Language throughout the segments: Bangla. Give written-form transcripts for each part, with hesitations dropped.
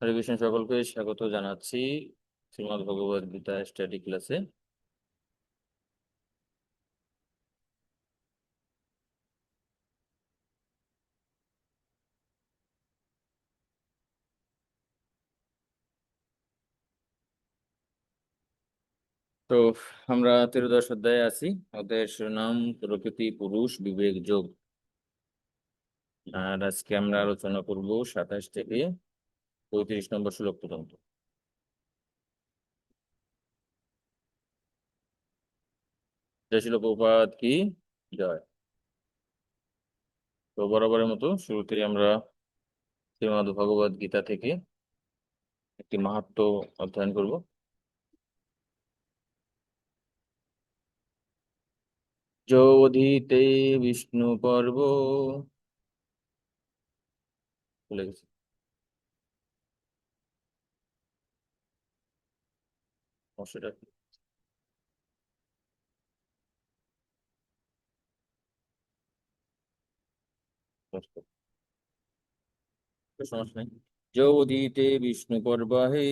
হরে কৃষ্ণ, সকলকে স্বাগত জানাচ্ছি শ্রীমদ্ ভগবদ গীতা স্টাডি ক্লাসে। তো আমরা 13 অধ্যায়ে আছি। অধ্যায়ের শিরোনাম প্রকৃতি, পুরুষ, বিবেক, যোগ। আর আজকে আমরা আলোচনা করব 27 থেকে 35 নম্বর শ্লোক পর্যন্ত। জয় শিল প্রভুপাদ কি জয়। তো বরাবরের মতো শুরুতেই আমরা শ্রীমদ্ ভগবদ গীতা থেকে একটি মাহাত্ম্য অধ্যয়ন করব। যোধিতে বিষ্ণু পর্ব, ভুলে গেছি। অবশ্যই সমস্যা নেই। যোদিতে বিষ্ণু পর্বাহে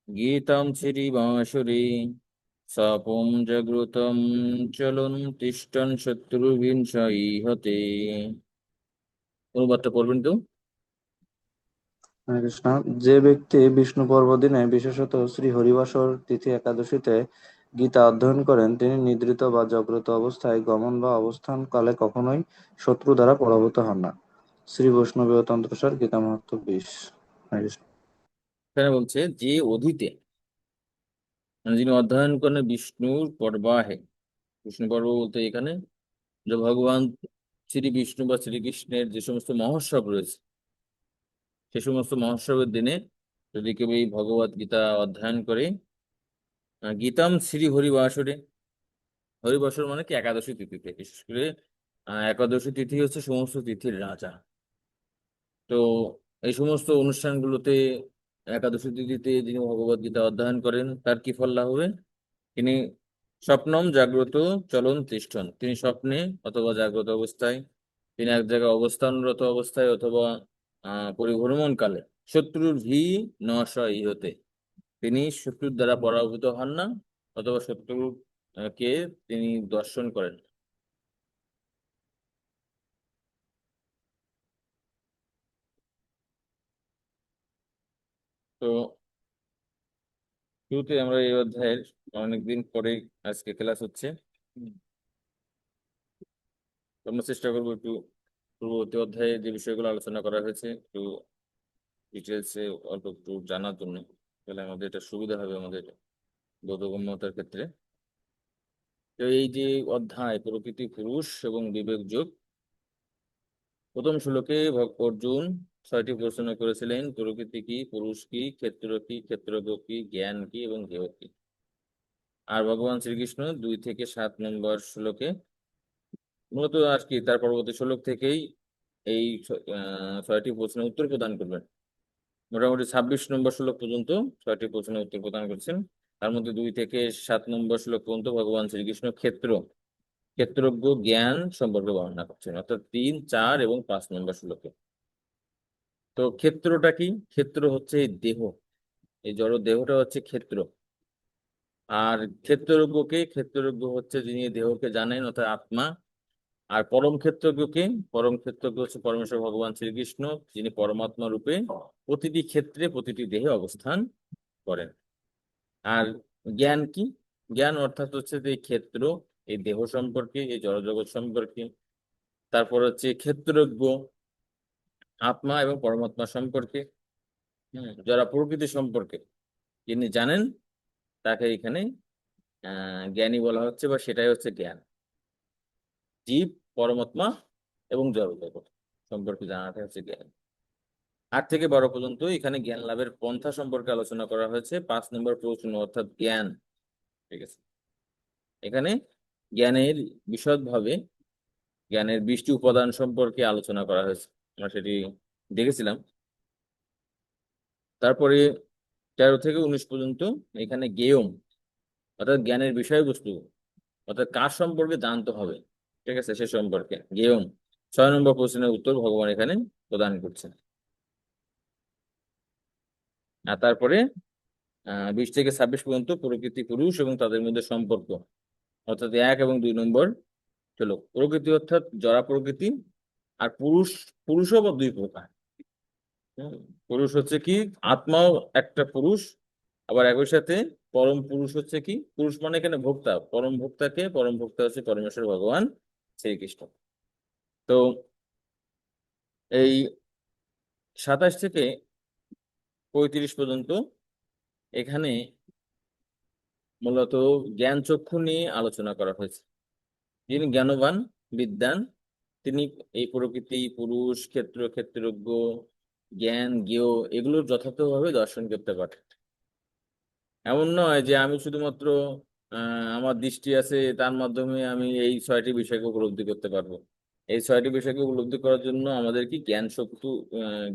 গীতাম শ্রীবাসরে সাপম জাগ্রতম চলন তিষ্ঠন শত্রুবিংশাই হতে। অনুবাদটা পড়বেন কেউ? হরে কৃষ্ণ। যে ব্যক্তি বিষ্ণু পর্বদিনে বিশেষত শ্রী হরিবাসর তিথি একাদশীতে গীতা অধ্যয়ন করেন, তিনি নিদ্রিত বা জাগ্রত অবস্থায় গমন বা অবস্থান কালে কখনোই শত্রু দ্বারা পরাভূত হন না। শ্রী বৈষ্ণবীয় তন্ত্রসার গীতা মাহাত্ম্য 20। হরে কৃষ্ণ। এখানে বলছে যে অধীতে, মানে যিনি অধ্যয়ন করেন বিষ্ণুর পর্বাহে। বিষ্ণু পর্ব বলতে এখানে যে ভগবান শ্রী বিষ্ণু বা শ্রীকৃষ্ণের যে সমস্ত মহোৎসব রয়েছে, সে সমস্ত মহোৎসবের দিনে যদি কেউ এই ভগবত গীতা অধ্যয়ন করে, গীতাম শ্রী হরিবাসরে। হরিবাসর মানে কি? একাদশী তিথিতে। বিশেষ করে একাদশী তিথি হচ্ছে সমস্ত তিথির রাজা। তো এই সমস্ত অনুষ্ঠানগুলোতে একাদশী তিথিতে যিনি ভগবত গীতা অধ্যয়ন করেন তার কি ফল লাভ হবে? তিনি স্বপ্নম জাগ্রত চলন তিষ্ঠন, তিনি স্বপ্নে অথবা জাগ্রত অবস্থায়, তিনি এক জায়গায় অবস্থানরত অবস্থায় অথবা পরিভ্রমণ কালে শত্রুর ভি নশ ইহতে, তিনি শত্রুর দ্বারা পরাভূত হন না, অথবা শত্রু কে তিনি দর্শন করেন। তো শুরুতে আমরা এই অধ্যায়ের অনেকদিন পরে আজকে ক্লাস হচ্ছে। তো আমরা চেষ্টা করবো একটু পূর্ববর্তী অধ্যায়ে যে বিষয়গুলো আলোচনা করা হয়েছে একটু ডিটেলসে অল্প একটু জানার জন্য। তাহলে আমাদের এটা সুবিধা হবে আমাদের বোধগম্যতার ক্ষেত্রে। তো এই যে অধ্যায় প্রকৃতি, পুরুষ এবং বিবেক যোগ, প্রথম শ্লোকে অর্জুন 6টি প্রশ্ন করেছিলেন: প্রকৃতি কি, পুরুষ কি, ক্ষেত্র কি, ক্ষেত্রজ্ঞ কি, জ্ঞান কি এবং দেহ কি। আর ভগবান শ্রীকৃষ্ণ 2 থেকে 7 নম্বর শ্লোকে মূলত আর কি তার পরবর্তী শ্লোক থেকেই এই 6টি প্রশ্নের উত্তর প্রদান করবেন। মোটামুটি 26 নম্বর শ্লোক পর্যন্ত 6টি প্রশ্নের উত্তর প্রদান করছেন। তার মধ্যে 2 থেকে 7 নম্বর শ্লোক পর্যন্ত ভগবান শ্রীকৃষ্ণ ক্ষেত্রজ্ঞ জ্ঞান সম্পর্কে বর্ণনা করছেন, অর্থাৎ 3, 4 এবং 5 নম্বর শ্লোকে। তো ক্ষেত্রটা কি? ক্ষেত্র হচ্ছে এই দেহ, এই জড় দেহটা হচ্ছে ক্ষেত্র। আর ক্ষেত্রজ্ঞ হচ্ছে যিনি দেহকে জানেন, অর্থাৎ আত্মা। আর পরম ক্ষেত্রজ্ঞ হচ্ছে পরমেশ্বর ভগবান শ্রীকৃষ্ণ, যিনি পরমাত্মা রূপে প্রতিটি ক্ষেত্রে প্রতিটি দেহে অবস্থান করেন। আর জ্ঞান কি? জ্ঞান অর্থাৎ হচ্ছে যে এই ক্ষেত্র, এই দেহ সম্পর্কে, এই জড়জগৎ সম্পর্কে। তারপর হচ্ছে ক্ষেত্রজ্ঞ আত্মা এবং পরমাত্মা সম্পর্কে। যারা প্রকৃতি সম্পর্কে যিনি জানেন, তাকে এখানে জ্ঞানী বলা হচ্ছে, বা সেটাই হচ্ছে জ্ঞান। জীব, পরমাত্মা এবং জড়জগৎ সম্পর্কে জানাটা হচ্ছে জ্ঞান। 8 থেকে 12 পর্যন্ত এখানে জ্ঞান লাভের পন্থা সম্পর্কে আলোচনা করা হয়েছে। 5 নম্বর প্রশ্ন অর্থাৎ জ্ঞান। ঠিক আছে, এখানে জ্ঞানের বিশদভাবে জ্ঞানের 20টি উপাদান সম্পর্কে আলোচনা করা হয়েছে, আমরা সেটি দেখেছিলাম। তারপরে 13 থেকে 19 পর্যন্ত এখানে জ্ঞেয়ম, অর্থাৎ জ্ঞানের বিষয়বস্তু, অর্থাৎ কার সম্পর্কে জানতে হবে, ঠিক আছে, সে সম্পর্কে জ্ঞেয়ম। 6 নম্বর প্রশ্নের উত্তর ভগবান এখানে প্রদান করছেন। আর তারপরে 20 থেকে 26 পর্যন্ত প্রকৃতি পুরুষ এবং তাদের মধ্যে সম্পর্ক, অর্থাৎ 1 এবং 2 নম্বর চলো প্রকৃতি অর্থাৎ জড়া প্রকৃতি। আর পুরুষ, পুরুষও আবার দুই প্রকার। হুম, পুরুষ হচ্ছে কি আত্মাও একটা পুরুষ, আবার একই সাথে পরম পুরুষ হচ্ছে কি, পুরুষ মানে এখানে ভোক্তা, পরম ভোক্তাকে, পরম ভোক্তা হচ্ছে পরমেশ্বর ভগবান শ্রীকৃষ্ণ। তো এই 27 থেকে 35 পর্যন্ত এখানে মূলত জ্ঞান চক্ষু নিয়ে আলোচনা করা হয়েছে। যিনি জ্ঞানবান, বিদ্বান, তিনি এই প্রকৃতি, পুরুষ, ক্ষেত্র, ক্ষেত্রজ্ঞ, জ্ঞান, জ্ঞেয় এগুলোর যথার্থভাবে দর্শন করতে পারে। এমন নয় যে আমি শুধুমাত্র আমার দৃষ্টি আছে, তার মাধ্যমে আমি এই 6টি বিষয়কে উপলব্ধি করতে পারবো। এই 6টি বিষয়কে উপলব্ধি করার জন্য আমাদের কি জ্ঞান শক্তি,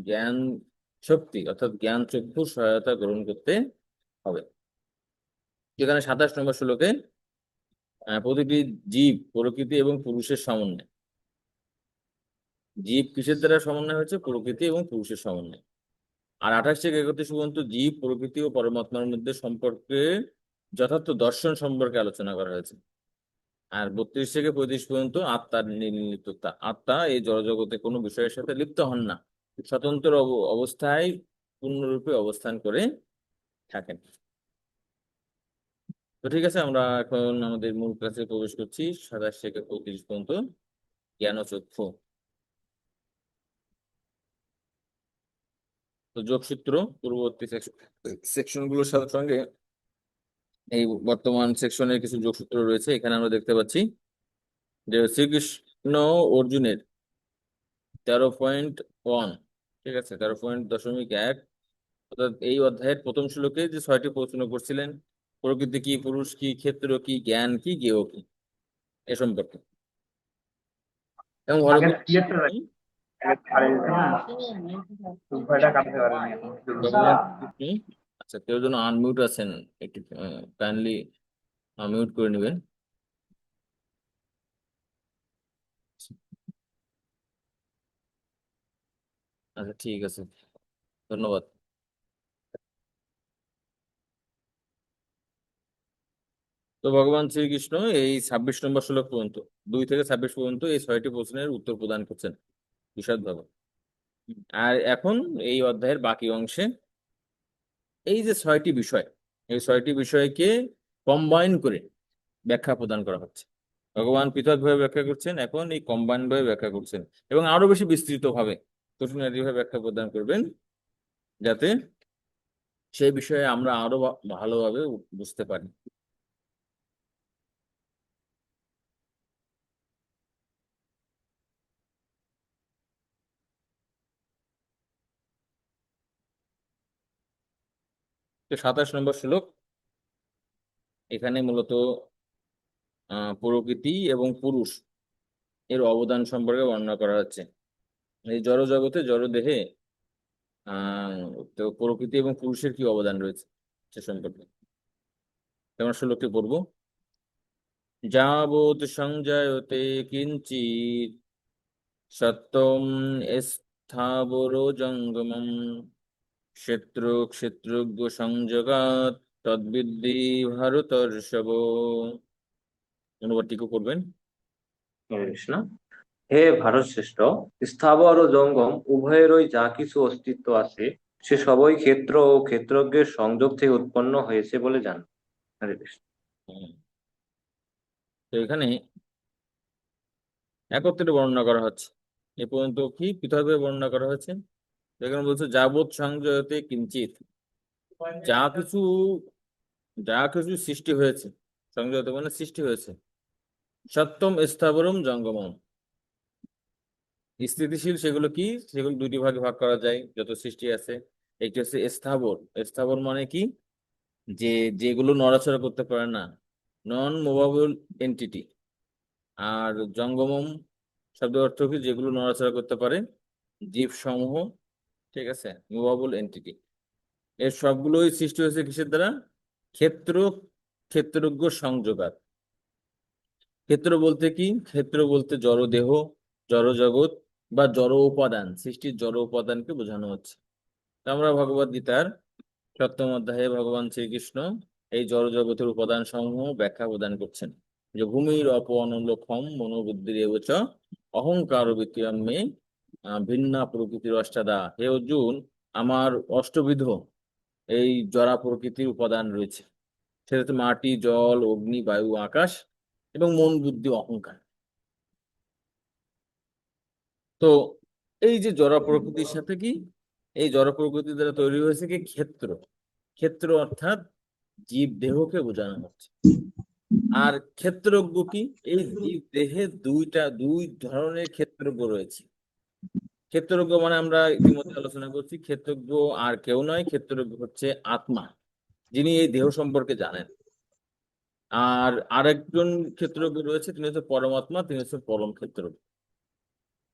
জ্ঞান শক্তি অর্থাৎ জ্ঞান চক্ষুর সহায়তা গ্রহণ করতে হবে। যেখানে 27 নম্বর শ্লোকে প্রতিটি জীব প্রকৃতি এবং পুরুষের সমন্বয়। জীব কিসের দ্বারা সমন্বয় হচ্ছে? প্রকৃতি এবং পুরুষের সমন্বয়। আর 28 থেকে 31 পর্যন্ত জীব, প্রকৃতি ও পরমাত্মার মধ্যে সম্পর্কে যথার্থ দর্শন সম্পর্কে আলোচনা করা হয়েছে। আর 32 থেকে 35 পর্যন্ত আত্মার নির্লিপ্ততা। আত্মা এই জড়জগতে কোনো বিষয়ের সাথে লিপ্ত হন না, স্বতন্ত্র অবস্থায় পূর্ণরূপে অবস্থান করে থাকেন। তো ঠিক আছে, আমরা এখন আমাদের মূল ক্লাসে প্রবেশ করছি। 27 থেকে 35 পর্যন্ত জ্ঞানচক্ষু। তো যোগসূত্র পূর্ববর্তী সেকশন গুলোর সাথে সঙ্গে এই বর্তমান সেকশনের কিছু যোগসূত্র রয়েছে। এখানে আমরা দেখতে পাচ্ছি যে শ্রীকৃষ্ণ অর্জুনের 13.1, ঠিক আছে, 13.1, অর্থাৎ এই অধ্যায়ের প্রথম শ্লোকে যে 6টি প্রশ্ন করছিলেন, প্রকৃতি কি, পুরুষ কি, ক্ষেত্র কি, জ্ঞান কি, জ্ঞেয় কি, এ সম্পর্কে। এবং ঘরে আগের ইয়েটা আগের ছাড়ে দিতে না ভয়টা কাটতে পারেনি এখন ভগবান আচ্ছা, কেউ যেন আনমিউট আছেন, একটু কাইন্ডলি মিউট করে নেবেন। আচ্ছা ঠিক আছে, ধন্যবাদ। তো ভগবান শ্রীকৃষ্ণ এই 26 নম্বর শ্লোক পর্যন্ত, 2 থেকে 26 পর্যন্ত এই 6টি প্রশ্নের উত্তর প্রদান করছেন বিশদভাবে। আর এখন এই অধ্যায়ের বাকি অংশে এই যে 6টি বিষয়, এই 6টি বিষয়কে কম্বাইন করে ব্যাখ্যা প্রদান করা হচ্ছে। ভগবান পৃথকভাবে ব্যাখ্যা করছেন, এখন এই কম্বাইন ভাবে ব্যাখ্যা করছেন এবং আরো বেশি বিস্তৃত ভাবে খুঁটিনাটি ভাবে ব্যাখ্যা প্রদান করবেন, যাতে সেই বিষয়ে আমরা আরো ভালোভাবে বুঝতে পারি। তো 27 নম্বর শ্লোক, এখানে মূলত প্রকৃতি এবং পুরুষ এর অবদান সম্পর্কে বর্ণনা করা হচ্ছে। এই জড় জগতে, জড় দেহে আহ তো প্রকৃতি এবং পুরুষের কি অবদান রয়েছে সে সম্পর্কে আমরা শ্লোকটি পড়বো। যাবৎ সংজায়তে কিঞ্চিৎ সত্যম স্থাবরো জঙ্গমম ক্ষেত্র ক্ষেত্রজ্ঞ সংযোগাৎ তদ্বিদ্ধি ভারতর্ষভ। অনুবাদটিকে করবেন। হরে কৃষ্ণ। হে ভারত শ্রেষ্ঠ, স্থাবর ও জঙ্গম উভয়েরই যা কিছু অস্তিত্ব আছে সে সবই ক্ষেত্র ও ক্ষেত্রজ্ঞের সংযোগ থেকে উৎপন্ন হয়েছে বলে জান। হরে কৃষ্ণ। হুম। তো এখানে একত্রে বর্ণনা করা হচ্ছে, এ পর্যন্ত কি পৃথকভাবে বর্ণনা করা হয়েছে। এখানে বলছে যাবৎ সংযতে কিঞ্চিত, যা কিছু, যা কিছু সৃষ্টি হয়েছে, সংযত মানে সৃষ্টি হয়েছে, সত্যম স্থাবরম জঙ্গমম, স্থিতিশীল সেগুলো কি, সেগুলো দুটি ভাগে ভাগ করা যায় যত সৃষ্টি আছে। একটি হচ্ছে স্থাবর। স্থাবর মানে কি, যে যেগুলো নড়াচড়া করতে পারে না, নন মুভেবল এন্টিটি। আর জঙ্গমম শব্দ অর্থ কি, যেগুলো নড়াচড়া করতে পারে, জীব সমূহ, ঠিক আছে, মুভেবল এন্টিটি। এর সবগুলোই সৃষ্টি হয়েছে কিসের দ্বারা? ক্ষেত্র ক্ষেত্রজ্ঞ সংযোগাত। ক্ষেত্র বলতে কি, ক্ষেত্র বলতে জড় দেহ, জড় জগৎ বা জড় উপাদান, সৃষ্টির জড় উপাদানকে বোঝানো হচ্ছে। তো আমরা ভগবদ গীতার সপ্তম অধ্যায়ে ভগবান শ্রীকৃষ্ণ এই জড়জগতের উপাদান সমূহ ব্যাখ্যা প্রদান করছেন, যে ভূমির অপনলোকম মনোবুদ্ধির এবচ অহংকার বিক্রিয়ামে ভিন্না প্রকৃতির অষ্টাদা। হে অর্জুন, আমার অষ্টবিধ এই জড়া প্রকৃতির উপাদান রয়েছে, সেটা হচ্ছে মাটি, জল, অগ্নি, বায়ু, আকাশ এবং মন, বুদ্ধি, অহংকার। তো এই যে জড় প্রকৃতির সাথে কি, এই জড় প্রকৃতি দ্বারা তৈরি হয়েছে কি ক্ষেত্র। ক্ষেত্র অর্থাৎ জীব দেহকে বোঝানো হচ্ছে। আর ক্ষেত্রজ্ঞ কি, এই জীব দেহে দুই ধরনের ক্ষেত্রজ্ঞ রয়েছে। ক্ষেত্রজ্ঞ মানে আমরা ইতিমধ্যে আলোচনা করছি, ক্ষেত্রজ্ঞ আর কেউ নয়, ক্ষেত্রজ্ঞ হচ্ছে আত্মা, যিনি এই দেহ সম্পর্কে জানেন। আর আরেকজন ক্ষেত্রজ্ঞ রয়েছে, তিনি হচ্ছে পরমাত্মা, তিনি হচ্ছে পরম ক্ষেত্রজ্ঞ।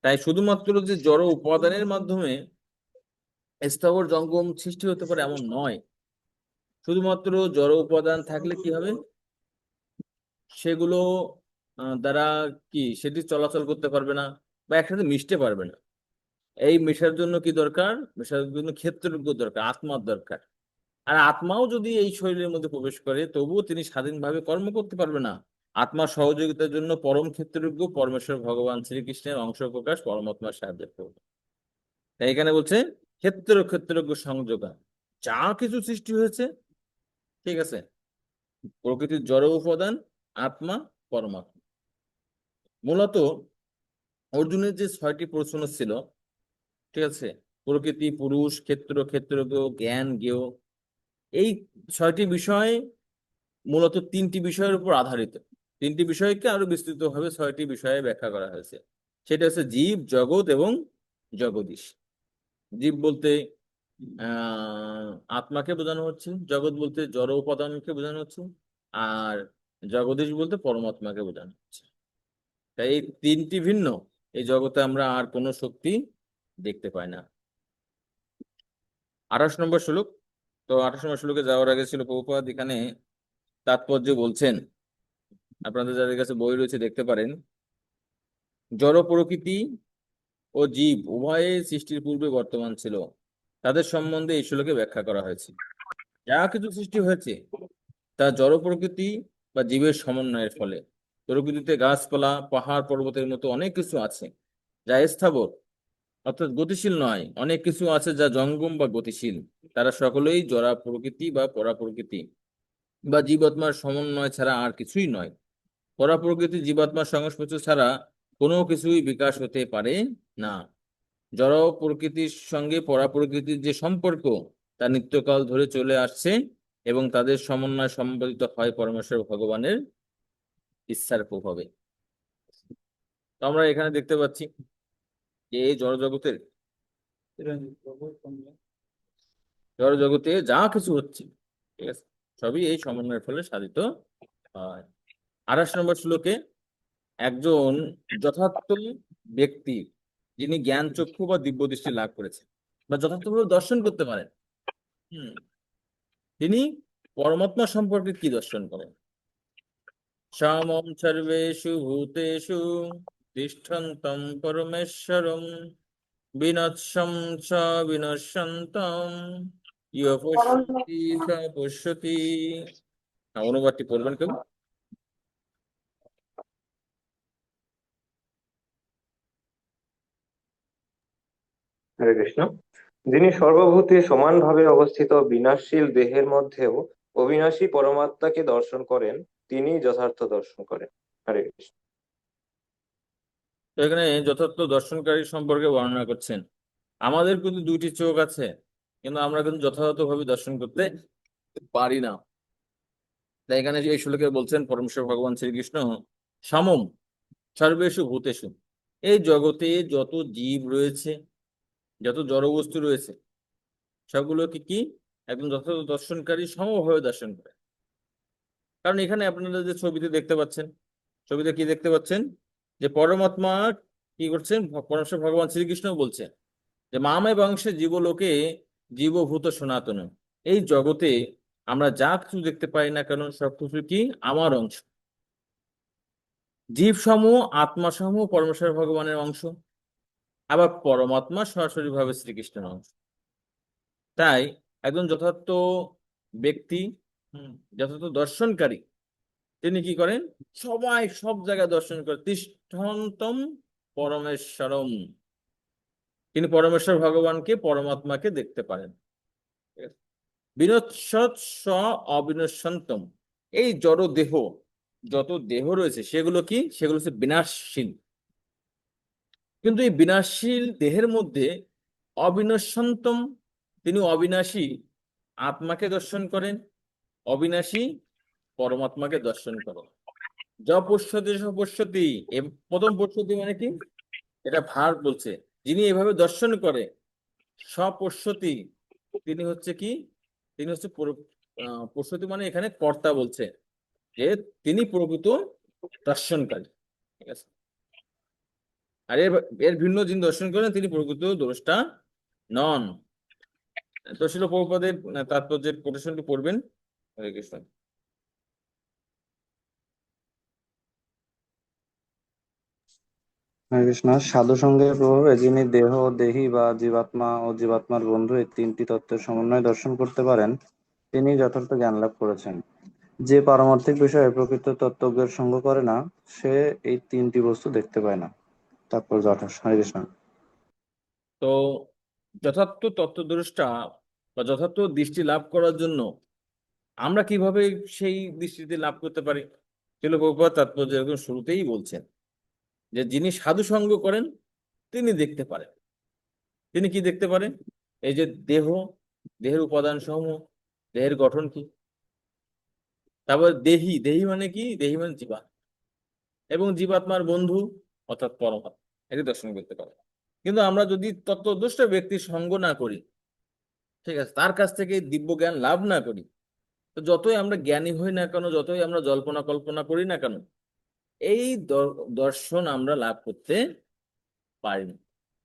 তাই শুধুমাত্র যে জড় উপাদানের মাধ্যমে স্থাবর জঙ্গম সৃষ্টি হতে পারে এমন নয়। শুধুমাত্র জড় উপাদান থাকলে কি হবে, সেগুলো দ্বারা কি সেটি চলাচল করতে পারবে না বা একসাথে মিশতে পারবে না। এই মেশার জন্য কি দরকার, মেশার জন্য ক্ষেত্রজ্ঞ দরকার, আত্মার দরকার। আর আত্মাও যদি এই শরীরের মধ্যে প্রবেশ করে, তবুও তিনি স্বাধীনভাবে কর্ম করতে পারবে না। আত্মার সহযোগিতার জন্য পরম ক্ষেত্রজ্ঞ পরমেশ্বর ভগবান শ্রীকৃষ্ণের অংশ প্রকাশ পরমাত্মার সাহায্য করবে। তাই এখানে বলছে ক্ষেত্রজ্ঞ সংযোগা, যা কিছু সৃষ্টি হয়েছে, ঠিক আছে, প্রকৃতির জড় উপাদান, আত্মা, পরমাত্মা। মূলত অর্জুনের যে 6টি প্রশ্ন ছিল, ঠিক আছে, প্রকৃতি, পুরুষ, ক্ষেত্রজ্ঞ, জ্ঞান, জ্ঞেয়, এই 6টি বিষয় মূলত 3টি বিষয়ের উপর আধারিত। 3টি বিষয়কে আরো বিস্তৃতভাবে 6টি বিষয়ে ব্যাখ্যা করা হয়েছে। সেটা হচ্ছে জীব, জগৎ এবং জগদীশ। জীব বলতে আত্মাকে বোঝানো হচ্ছে, জগৎ বলতে জড় উপাদানকে বোঝানো হচ্ছে, আর জগদীশ বলতে পরমাত্মাকে বোঝানো হচ্ছে। তাই এই 3টি ভিন্ন, এই জগতে আমরা আর কোনো শক্তি দেখতে পাই না। 28 নম্বর শ্লোক। তো 28 নম্বর শ্লোকে যাওয়ার আগে ছিল প্রভুপাদ এখানে তাৎপর্য বলছেন, আপনাদের যাদের কাছে বই রয়েছে দেখতে পারেন। জড় প্রকৃতি ও জীব উভয়ে সৃষ্টির পূর্বে বর্তমান ছিল, তাদের সম্বন্ধে এই শ্লোকে ব্যাখ্যা করা হয়েছে। যা কিছু সৃষ্টি হয়েছে তা জড় প্রকৃতি বা জীবের সমন্বয়ের ফলে। প্রকৃতিতে গাছপালা, পাহাড়, পর্বতের মতো অনেক কিছু আছে যা স্থাবর অর্থাৎ গতিশীল নয়, অনেক কিছু আছে যা জঙ্গম বা গতিশীল। তারা সকলেই জড়া প্রকৃতি বা পরা প্রকৃতি বা জীবাত্মার সমন্বয় ছাড়া আর কিছুই নয়। পরা প্রকৃতি জীবাত্মার সংস্পর্শ ছাড়া কোনো কিছুই বিকাশ হতে পারে না। জড় প্রকৃতির সঙ্গে পরা প্রকৃতির যে সম্পর্ক, তা নিত্যকাল ধরে চলে আসছে এবং তাদের সমন্বয় সম্পাদিত হয় পরমেশ্বর ভগবানের ইচ্ছার প্রভাবে। তো আমরা এখানে দেখতে পাচ্ছি যে এই জড়জগতে যা কিছু হচ্ছে, ঠিক আছে, সবই এই সমন্বয়ের ফলে সাধিত হয়। 28 নম্বর শ্লোকে একজন যথার্থ ব্যক্তি, যিনি জ্ঞান চক্ষু বা দিব্য দৃষ্টি লাভ করেছে বা যথার্থভাবে দর্শন করতে পারেন, তিনি পরমাত্মা সম্পর্কে কি দর্শন করেন। সমম সর্বেষু ভূতেষু তিষ্ঠন্তম পরমেশ্বরম বিনশ্বম চ বিনশ্যন্তম ইয় পশ্যতি স পশ্যতি। অনুবাদটি পড়বেন কেউ? হরে কৃষ্ণ। যিনি সর্বভূতে সমানভাবে অবস্থিত বিনাশশীল দেহের মধ্যেও অবিনাশী পরমাত্মাকে দর্শন করেন, তিনি যথার্থ দর্শন করেন। হরে কৃষ্ণ। তো এখানে যথার্থ দর্শনকারী সম্পর্কে বর্ণনা করছেন। আমাদের কিন্তু 2টি চোখ আছে, কিন্তু আমরা কিন্তু যথাযথভাবে দর্শন করতে পারি না। তাই এখানে এই শ্লোকে বলছেন পরমেশ্বর ভগবান শ্রীকৃষ্ণ, সমম সর্বেষু ভূতেষু, এই জগতে যত জীব রয়েছে, যত জড়বস্তু রয়েছে, সবগুলোকে কি একদম যথাযথ দর্শনকারী সমভাবে দর্শন করে। কারণ এখানে আপনারা যে ছবিতে দেখতে পাচ্ছেন, ছবিতে কি দেখতে পাচ্ছেন, যে পরমাত্মা কি করছেন, পরমেশ্বর ভগবান শ্রীকৃষ্ণ বলছেন যে মামে বংশে জীবলোকে জীবভূত সনাতন। এই জগতে আমরা যা কিছু দেখতে পাই না কেন, সবকিছু কি আমার অংশ। জীব সমূহ, আত্মা সমূহ পরমেশ্বর ভগবানের অংশ, আবার পরমাত্মা সরাসরি ভাবে শ্রীকৃষ্ণের অংশ। তাই একজন যথার্থ ব্যক্তি, যথার্থ দর্শনকারী, তিনি কি করেন? সবাই সব জায়গায় দর্শন করে। তিষ্ঠন্তম পরমেশ্বরম, তিনি পরমেশ্বর ভগবানকে, পরমাত্মাকে দেখতে পারেন। ঠিক আছে? বিনশ্বৎ স অবিনশ্বন্তম, এই জড় দেহ, যত দেহ রয়েছে সেগুলো কি? সেগুলো হচ্ছে বিনাশশীল। কিন্তু এই বিনাশশীল দেহের মধ্যে অবিনশ্বন্তম, তিনি অবিনাশী আত্মাকে দর্শন করেন, অবিনাশী পরমাত্মাকে দর্শন করেন। য পশ্যতি স পশ্যতি, প্রথম পশ্যতি মানে কি? এটা ভার বলছে। যিনি এভাবে দর্শন করে, স্বপশ্যতি, তিনি হচ্ছে কি? তিনি হচ্ছে পশ্যতি মানে এখানে কর্তা বলছে, যে তিনি প্রকৃত দর্শনকারী। ঠিক আছে? আর এর এর ভিন্ন যিনি দর্শন করেন তিনি প্রকৃত দ্রষ্টা নন। তো শিল প্রভুপাদের তাৎপর্যের কোটেশনটি পড়বেন। হরে কৃষ্ণ। হরে কৃষ্ণ। সাধু সঙ্গের প্রভাবে যিনি দেহ, দেহী বা জীবাত্মা ও জীবাত্মার বন্ধু এই তিনটি তত্ত্বের সমন্বয় দর্শন করতে পারেন, তিনি যথার্থ জ্ঞান লাভ করেছেন। যে পারমার্থিক বিষয়ে প্রকৃত তত্ত্বজ্ঞের সঙ্গ করে না, সে এই তিনটি বস্তু দেখতে পায় না। তাৎপর্য 28। হরে কৃষ্ণ। তো যথার্থ তত্ত্বদ্রষ্টা বা যথার্থ দৃষ্টি লাভ করার জন্য আমরা কিভাবে সেই দৃষ্টিতে লাভ করতে পারি? শিল প্রভুপাদ তাৎপর্য একদম শুরুতেই বলছেন যে যিনি সাধু সঙ্গ করেন তিনি দেখতে পারেন। তিনি কি দেখতে পারেন? এই যে দেহ, দেহের উপাদান সমূহ, দেহের গঠন কি, তারপর দেহি, দেহি মানে কি? দেহি মানে জীবাত্মা, এবং জীবাত্মার বন্ধু অর্থাৎ পরমাত্মা, এটি দর্শন করতে পারে। কিন্তু আমরা যদি তত্ত্বদৃষ্ট ব্যক্তির সঙ্গ না করি, ঠিক আছে, তার কাছ থেকে দিব্য জ্ঞান লাভ না করি, তো যতই আমরা জ্ঞানী হই না কেন, যতই আমরা জল্পনা কল্পনা করি না কেন, এই দর্শন আমরা লাভ করতে পারি না।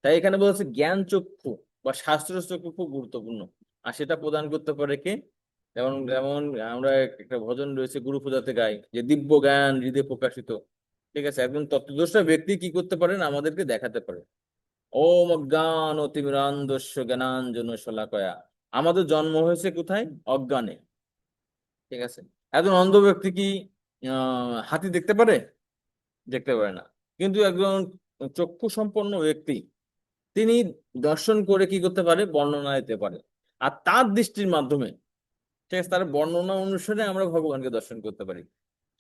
তাই এখানে বলছে জ্ঞান চক্ষু বা শাস্ত্র চক্ষু খুব গুরুত্বপূর্ণ। আর সেটা প্রদান করতে পারে কে? যেমন যেমন আমরা একটা ভজন রয়েছে গুরু পূজাতে গাই, যে দিব্য জ্ঞান হৃদয়ে প্রকাশিত। ঠিক আছে, একজন তত্ত্বদৃষ্ট ব্যক্তি কি করতে পারেন? আমাদেরকে দেখাতে পারে। ওম অজ্ঞান অতিমিরান্ধস্য জ্ঞানাঞ্জন শলাকয়া। আমাদের জন্ম হয়েছে কোথায়? অজ্ঞানে। ঠিক আছে, একজন অন্ধ ব্যক্তি কি হাতি দেখতে পারে? দেখতে পারে না। কিন্তু একজন চক্ষু সম্পন্ন ব্যক্তি, তিনি দর্শন করে কি করতে পারে? বর্ণনা দিতে পারে। আর তার দৃষ্টির মাধ্যমে, ঠিক আছে, তার বর্ণনা অনুসারে আমরা ভগবানকে দর্শন করতে পারি,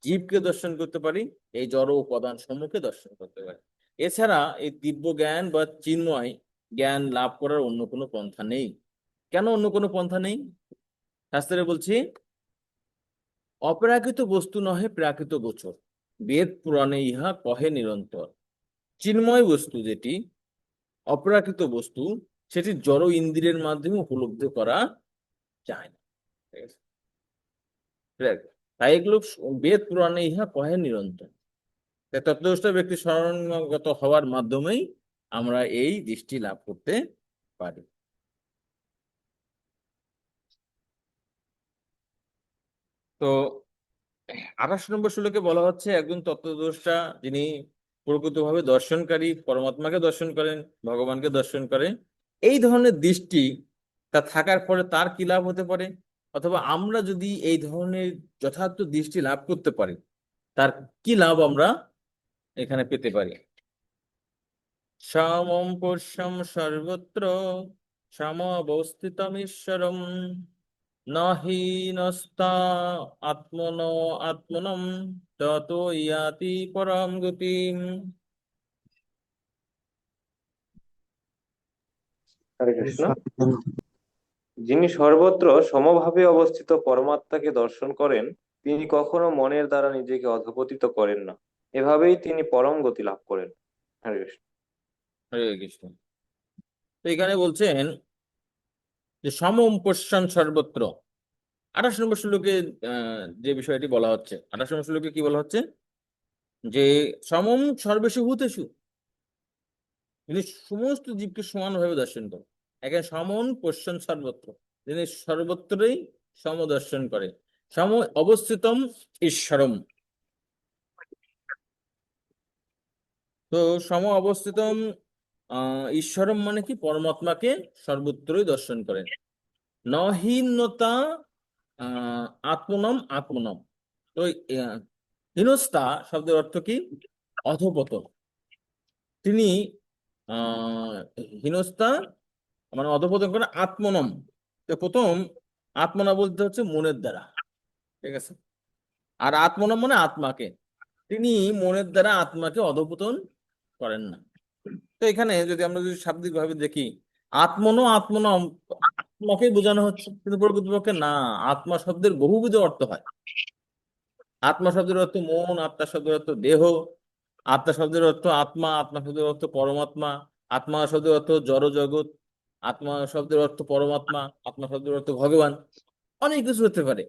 জীবকে দর্শন করতে পারি, এই জড় উপাদান সমূহকে দর্শন করতে পারি। এছাড়া এই দিব্য জ্ঞান বা চিন্ময় জ্ঞান লাভ করার অন্য কোনো পন্থা নেই। কেন অন্য কোনো পন্থা নেই? শাস্ত্রে বলছি, অপ্রাকৃত বস্তু নহে প্রাকৃত গোচর, বেদ পুরাণে ইহা কহে নিরন্তর। চিন্ময় বস্তু যেটি, অপ্রাকৃত বস্তু, সেটি জড় ইন্দ্রিয়ের মাধ্যমে উপলব্ধি করা যায় না। ঠিক আছে? Correct? তাই এগুলো বেদ পুরাণে ইহা কহে নিরন্তর। তাই তত্ত্বদৃষ্ট ব্যক্তি শরণাগত হওয়ার মাধ্যমেই আমরা এই দৃষ্টি লাভ করতে পারি। তো 28 নম্বর শ্লোকে বলা হচ্ছে একজন তত্ত্বদ্রষ্টা যিনি প্রকৃতভাবে দর্শনকারী, পরমাত্মাকে দর্শন করেন, ভগবানকে দর্শন করেন, এই ধরনের দৃষ্টি তা থাকার ফলে তার কি লাভ হতে পারে? অথবা আমরা যদি এই ধরনের যথার্থ দৃষ্টি লাভ করতে পারি, তার কি লাভ আমরা এখানে পেতে পারি? সমম পুরুষম সর্বত্র সমবস্থিতমীশ্বরম নাহি নস্তা আত্মনো আত্মনম ততো ইয়াতি পরম গতিম। হরে কৃষ্ণ। যিনি সর্বত্র সমভাবে অবস্থিত পরমাত্মাকে দর্শন করেন, তিনি কখনো মনের দ্বারা নিজেকে অধঃপতিত করেন না। এভাবেই তিনি পরম গতি লাভ করেন। হরে কৃষ্ণ। হরে কৃষ্ণ। তো এখানে বলছেন যে সমম পশ্যন সর্বত্র। 28 নম্বর শ্লোকে যে বিষয়টি বলা হচ্ছে, 28 নম্বর শ্লোকে কি বলা হচ্ছে? যে সমম সর্বেষু ভূতেষু, তিনি সমস্ত জীবকে সমানভাবে দর্শন করেন। এখানে সমন পশ্যন সর্বত্র, তিনি সর্বত্রই সমদর্শন করে। সম অবস্থিতম ঈশ্বরম, তো সম অবস্থিতম ঈশ্বরম মানে কি? পরমাত্মাকে সর্বত্রই দর্শন করেন। নহীনতা আত্মনম আত্মনম। তো হীনস্তা শব্দের অর্থ কি? অধঃপতন। তিনি আহ হীনস্তা মানে অধঃপতন করে আত্মনম। তো প্রথম আত্মনা বলতে হচ্ছে মনের দ্বারা, ঠিক আছে? আর আত্মনম মানে আত্মাকে। তিনি মনের দ্বারা আত্মাকে অধঃপতন করেন না। তো এখানে যদি শাব্দিক ভাবে দেখি, আত্মনো আত্মনম আত্মাকে বোঝানো হচ্ছে, কিন্তু প্রকৃতপক্ষে না। আত্মা শব্দের বহুবিধ অর্থ হয়। আত্মা শব্দের অর্থ মন, আত্মা শব্দের অর্থ দেহ, আত্মা শব্দের অর্থ আত্মা, আত্মা শব্দের অর্থ পরমাত্মা, আত্মা শব্দের অর্থ জড় জগৎ, আত্মা শব্দের অর্থ পরমাত্মা, আত্মা শব্দের অর্থ ভগবান। অনেক কিছু হতে পারে।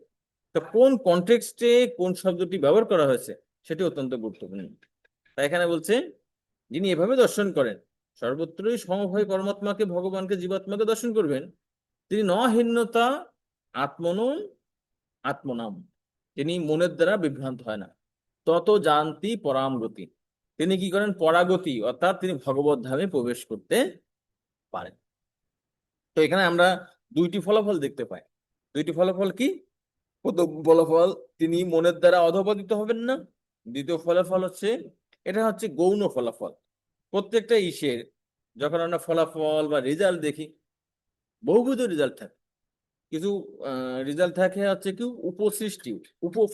তো কোন কনটেক্সটে কোন শব্দটি ব্যবহার করা হয়েছে সেটি অত্যন্ত গুরুত্বপূর্ণ। তাই এখানে বলছে, যিনি এভাবে দর্শন করেন, সর্বত্রই সমভাবে পরমাত্মাকে, ভগবানকে, জীবাত্মাকে দর্শন করবেন, তিনি নহিন্নতা আত্মনো আত্মনাম, তিনি মনের দ্বারা বিভ্রান্ত হয় না। তত জানতি পরাম গতি, তিনি কি করেন? পরাগতি, অর্থাৎ তিনি ভগবত ধামে প্রবেশ করতে পারেন। তো এখানে আমরা দুইটি ফলাফল দেখতে পাই। দুইটি ফলাফল কি? প্রথম ফলাফল, তিনি মনের দ্বারা অধঃপতিত হবেন না। দ্বিতীয় ফলাফল হচ্ছে, এটা হচ্ছে গৌণ ফলাফল। প্রত্যেকটা ইসের যখন আমরা ফলাফল বা রেজাল্ট দেখি, বহুবিধ রেজাল্ট থাকে। কিছু রেজাল্ট থাকে হচ্ছে কি উপসৃষ্টি,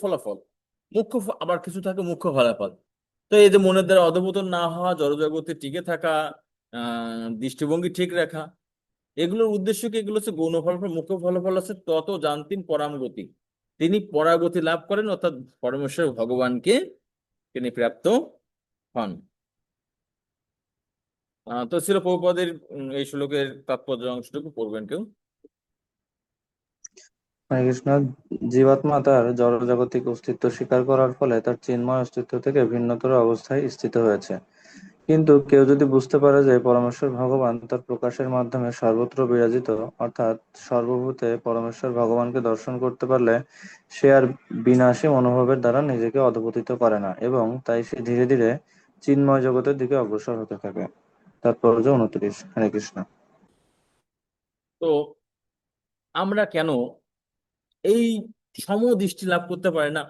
ফলাফল, আবার কিছু থাকে মুখ্য ফলাফল। তো এই যে মনের দ্বারা অধঃপতন না হওয়া, জড়জগতে টিকে থাকা, দৃষ্টিভঙ্গি ঠিক রাখা, এগুলোর উদ্দেশ্য কি? এগুলো হচ্ছে গৌণ ফলাফল। মুখ্য ফলাফল আছে তত জানতিন পরাম গতি, তিনি পরাগতি লাভ করেন, অর্থাৎ পরমেশ্বর ভগবানকে তিনি প্রাপ্ত হন। তো ছিল প্রভুপাদের এই শ্লোকের তাৎপর্য অংশটুকু পড়বেন কেউ? হরে কৃষ্ণ। জীবাত্মা তার জড়জাগতিক অস্তিত্ব স্বীকার করার ফলে তার চিন্ময় অস্তিত্ব থেকে ভিন্নতর অবস্থায় স্থিত হয়েছে। কিন্তু কেউ যদি বুঝতে পারে যে পরমেশ্বর ভগবান তার প্রকাশের মাধ্যমে সর্বত্র বিরাজিত, অর্থাৎ সর্বভূতে পরমেশ্বর ভগবানকে দর্শন করতে পারলে সে আর বিনাশী মনোভাবের দ্বারা নিজেকে অধঃপতিত করে না, এবং তাই সে ধীরে ধীরে চিন্ময় জগতের দিকে অগ্রসর হতে থাকে। তাৎপর্য 29। হরে কৃষ্ণ। তো আমরা কেন এই সমদৃষ্টি লাভ করতে পারি না?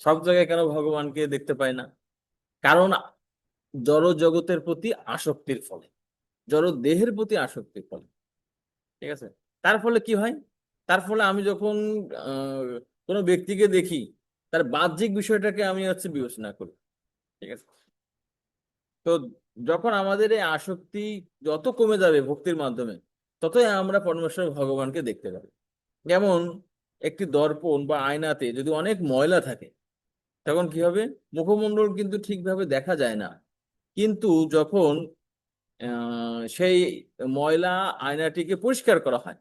সব জায়গায় কেন ভগবানকে দেখতে পাই না? কারণ জড় জগতের প্রতি আসক্তির ফলে, জড় দেহের প্রতি আসক্তির ফলে, ঠিক আছে? তার ফলে কি হয়? তার ফলে আমি যখন কোনো ব্যক্তিকে দেখি, তার বাহ্যিক বিষয়টাকে আমি বিবেচনা করি, ঠিক আছে? তো যখন আমাদের এই আসক্তি যত কমে যাবে ভক্তির মাধ্যমে, ততই আমরা পরমেশ্বর ভগবানকে দেখতে পাবো। যেমন একটি দর্পণ বা আয়নাতে যদি অনেক ময়লা থাকে, তখন কি হবে? মুখমণ্ডল কিন্তু ঠিকভাবে দেখা যায় না। কিন্তু যখন সেই ময়লা আয়নাটিকে পরিষ্কার করা হয়,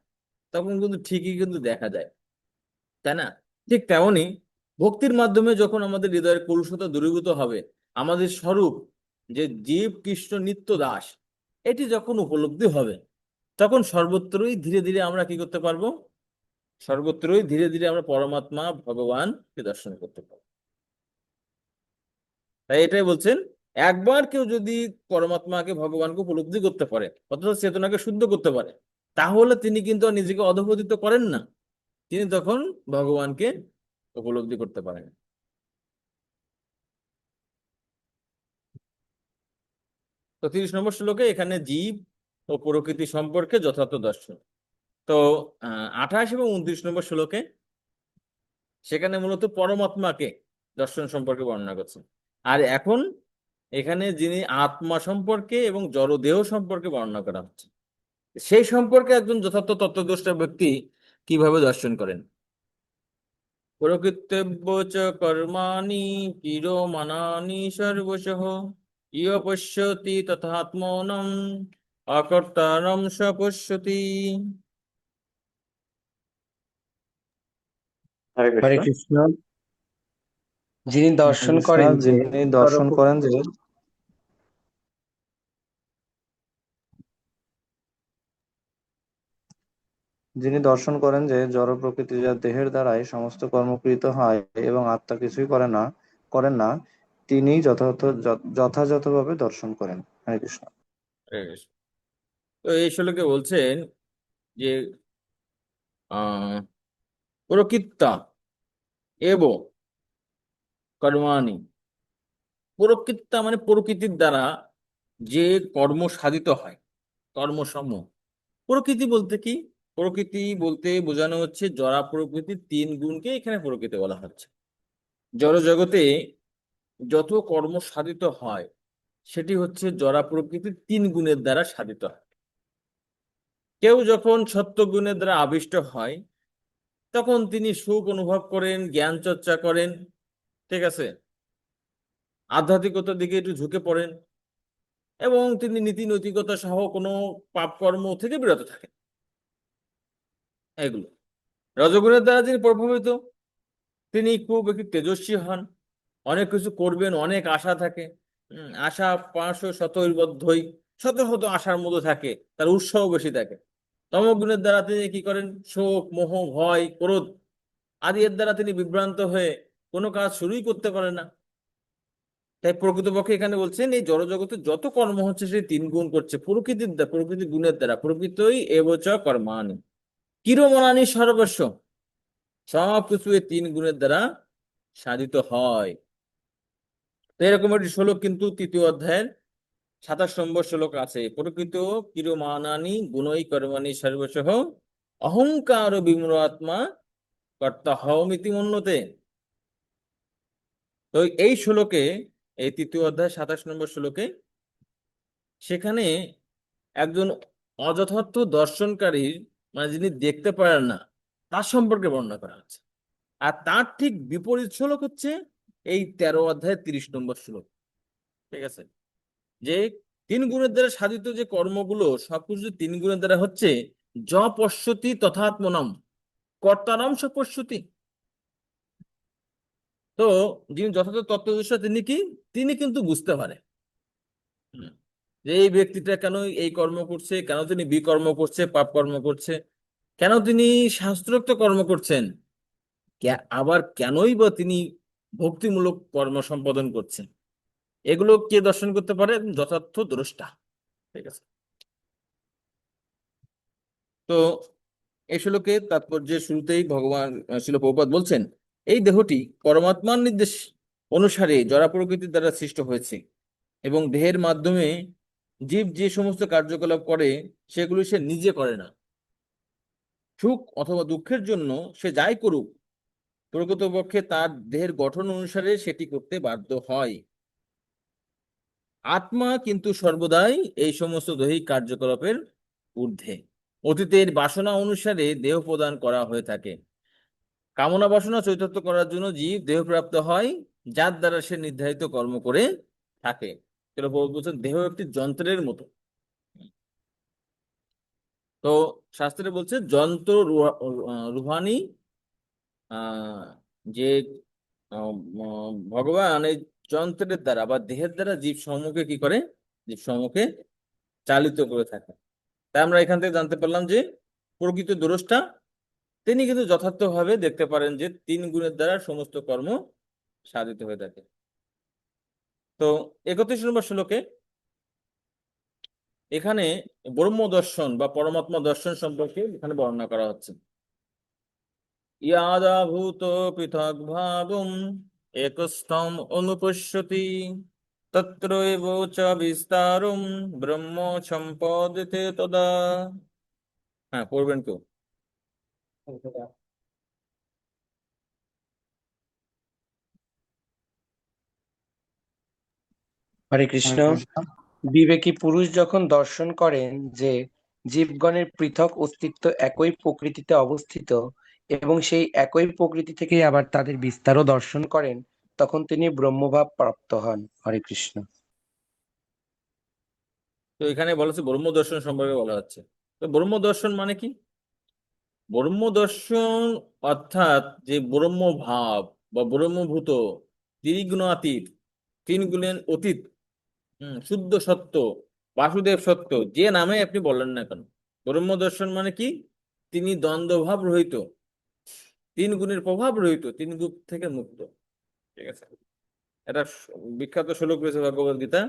তখন কিন্তু ঠিকই কিন্তু দেখা যায়, তাই না? ঠিক তেমনি ভক্তির মাধ্যমে যখন আমাদের হৃদয়ের কলুষতা দূরীভূত হবে, আমাদের স্বরূপ যে জীব কৃষ্ণ নিত্য দাস, এটি যখন উপলব্ধি হবে, তখন সর্বত্রই ধীরে ধীরে আমরা কি করতে পারবো? সর্বত্রই ধীরে ধীরে আমরা পরমাত্মা ভগবানকে দর্শন করতে পারবো। তাই এটাই বলছেন, একবার কেউ যদি পরমাত্মাকে, ভগবানকে উপলব্ধি করতে পারে, অথচ চেতনাকে শুদ্ধ করতে পারে, তাহলে তিনি কিন্তু আর নিজেকে অধঃপতিত করেন না। তিনি তখন ভগবানকে উপলব্ধি করতে পারেন। তো 30 নম্বর শ্লোকে এখানে জীব ও প্রকৃতি সম্পর্কে যথার্থ দর্শন। তো 28 এবং 29 নম্বর শ্লোকে সেখানে মূলত পরমাত্মাকে দর্শন সম্পর্কে বর্ণনা করছেন। আর এখন এখানে যিনি আত্মা সম্পর্কে এবং জড়দেহ সম্পর্কে বর্ণনা করা হচ্ছে, সেই সম্পর্কে একজন যথার্থ তত্ত্বদ্রষ্টা ব্যক্তি কিভাবে দর্শন করেন। প্রকৃতব্য চ কর্মাণি চিরমানানি সর্বশঃ ইহ পশ্যতি তথাত্মনম অকর্তারম স পশ্যতি। হরে হরে কৃষ্ণ। কৃষ্ণ। যিনি হরে দর্শন কৃষ্ণ। করেন যে যিনি দর্শন জড় করেন যে যিনি দর্শন করেন যে জড় প্রকৃতি যার দেহের দ্বারাই সমস্ত কর্মকৃত হয় এবং আত্মা কিছুই করেন না, তিনি যথাযথভাবে দর্শন করেন। হরে কৃষ্ণ। তো এই শ্লোকে বলছেন যে আহ প্রকৃত্তা এব কর্মাণি। প্রকৃত্তা মানে প্রকৃতির দ্বারা যে কর্ম সাধিত হয়, কর্মসমূহ। প্রকৃতি বলতে কি? প্রকৃতি বলতে বোঝানো হচ্ছে জড়া প্রকৃতির তিন গুণকে এখানে প্রকৃতি বলা হচ্ছে। জড় জগতে যত কর্ম সাধিত হয় সেটি হচ্ছে জড়া প্রকৃতির তিন গুণের দ্বারা সাধিত হয়। কেউ যখন সত্য গুণের দ্বারা আবিষ্ট হয় তখন তিনি সুখ অনুভব করেন, জ্ঞান চর্চা করেন, ঠিক আছে, আধ্যাত্মিকতার দিকে একটু ঝুঁকে পড়েন এবং তিনি নীতি নৈতিকতা সহ কোনো পাপ কর্ম থেকে বিরত থাকেন। এগুলো রজগুণের দ্বারা যিনি প্রভাবিত তিনি খুব একটু তেজস্বী হন, অনেক কিছু করবেন, অনেক আশা থাকে। আশা 500 শত শত আশার মধ্যে থাকে, তার উৎসাহ বেশি থাকে। তমগুণের দ্বারা তিনি কি করেন? শোক, মোহ, ভয়, ক্রোধ আদি এর দ্বারা তিনি বিভ্রান্ত হয়ে কোনো কাজ শুরুই করতে পারেন না। তাই প্রকৃতপক্ষে এখানে বলছেন এই জড়জগতে যত কর্ম হচ্ছে সেই তিন গুণ করছে প্রকৃতির দ্বারা, প্রকৃতি গুণের দ্বারা। প্রকৃতই এবচ কর্মাণি কিরমণানি সর্বস্ব। সব কিছু এই তিন গুণের দ্বারা সাধিত হয়। তো এরকম একটি শ্লোক কিন্তু তৃতীয় অধ্যায়ের 27 নম্বর শ্লোক আছে। প্রকৃত কিরমানানি গুণই কর্মাণি সর্বশঃ অহংকার বিমূঢ়াত্মা কর্তা হওমিতি মন্যতে। তো এই শ্লোকে, এই তৃতীয় অধ্যায় 27 নম্বর শ্লোকে, সেখানে একজন অযথার্থ দর্শনকারীর মানে যিনি দেখতে পারেন না তার সম্পর্কে বর্ণনা করা হচ্ছে। আর তার ঠিক বিপরীত শ্লোক হচ্ছে এই 13 অধ্যায়ের 30 নম্বর শ্লোক। ঠিক আছে, যে তিন গুণের দ্বারা সাধিত যে কর্মগুলো সবকিছু তিন গুণের দ্বারা হচ্ছে, য পশ্যতি তথাত্মনাম কর্তারাম স পশ্যতি। তো যিনি যথার্থ তত্ত্বদর্শী তিনি কি? তিনি কিন্তু বুঝতে পারে যে এই ব্যক্তিটা কেন এই কর্ম করছে, কেন তিনি বিকর্ম করছে, পাপ কর্ম করছে, কেন তিনি শাস্ত্রোক্ত কর্ম করছেন, আবার কেনই বা তিনি ভক্তিমূলক কর্ম সম্পাদন করছেন। এগুলো কে দর্শন করতে পারে? যথার্থ দ্রষ্টা। ঠিক আছে। তো এই শ্লোকে তাৎপর্যের শুরুতেই ভগবান শিল প্রভুপাদ বলছেন এই দেহটি পরমাত্মার নির্দেশ অনুসারে জড়া প্রকৃতির দ্বারা সৃষ্ট হয়েছে এবং দেহের মাধ্যমে জীব যে সমস্ত কার্যকলাপ করে সেগুলো সে নিজে করে না। সুখ অথবা দুঃখের জন্য সে যাই করুক প্রকৃতপক্ষে তার দেহের গঠন অনুসারে সেটি করতে বাধ্য হয়। আত্মা কিন্তু সর্বদাই এই সমস্ত দৈহিক কার্যকলাপের ঊর্ধ্বে। অতীতের বাসনা অনুসারে দেহ প্রদান করা হয়ে থাকে। কামনা বাসনা চৈতন্য করার জন্য জীব দেহপ্রাপ্ত হয়, যার দ্বারা সে নির্ধারিত কর্ম করে থাকে। বলছেন দেহ একটি যন্ত্রের মতো। তো শাস্ত্রে বলছে যন্ত্র রুহানি, যে ভগবান এই যন্ত্রের দ্বারা বা দেহের দ্বারা জীব সমূহকে কি করে? জীব সমূহকে চালিত করে থাকে। তাই আমরা এখান থেকে জানতে পারলাম যে প্রকৃত দ্রষ্টা তিনি কিন্তু যথার্থভাবে দেখতে পারেন যে তিন গুণের দ্বারা সমস্ত কর্ম সাধিত হয়ে থাকে। তো 31 নম্বর শ্লোকে এখানে ব্রহ্ম দর্শন বা পরমাত্মা দর্শন সম্পর্কে এখানে বর্ণনা করা হচ্ছে। ইয়াদাভূত পৃথক ভাবম একস্থম অনুপশ্যতি তত্রৈব চ বিস্তারম ব্রহ্ম সম্পদতে তদা। হ্যাঁ, পড়বেন কেউ? হরে কৃষ্ণ। বিবেকী পুরুষ যখন দর্শন করেন যে জীবগণের পৃথক অস্তিত্ব একই প্রকৃতিতে অবস্থিত এবং সেই একই প্রকৃতি থেকে আবার তাদের বিস্তারও দর্শন করেন, তখন তিনি ব্রহ্মভাব প্রাপ্ত হন। হরে কৃষ্ণ। তো এখানে বলা হচ্ছে ব্রহ্ম দর্শন সম্পর্কে বলা হচ্ছে। তো ব্রহ্ম দর্শন মানে কি? ব্রহ্ম দর্শন অর্থাৎ যে ব্রহ্ম ভাব বা ব্রহ্মভূত ত্রিগুণাতীত, তিন গুণের অতীত, শুদ্ধ সত্য, বাসুদেব সত্য, যে নামে আপনি বলেন না কেন, ব্রহ্ম দর্শন মানে কি? তিনি দ্বন্দ্বভাব রহিত, তিন গুণের প্রভাব রহিত, তিন গুণ থেকে মুক্ত। ঠিক আছে, এটা বিখ্যাত শ্লোক রয়েছে ভগবদ গীতা।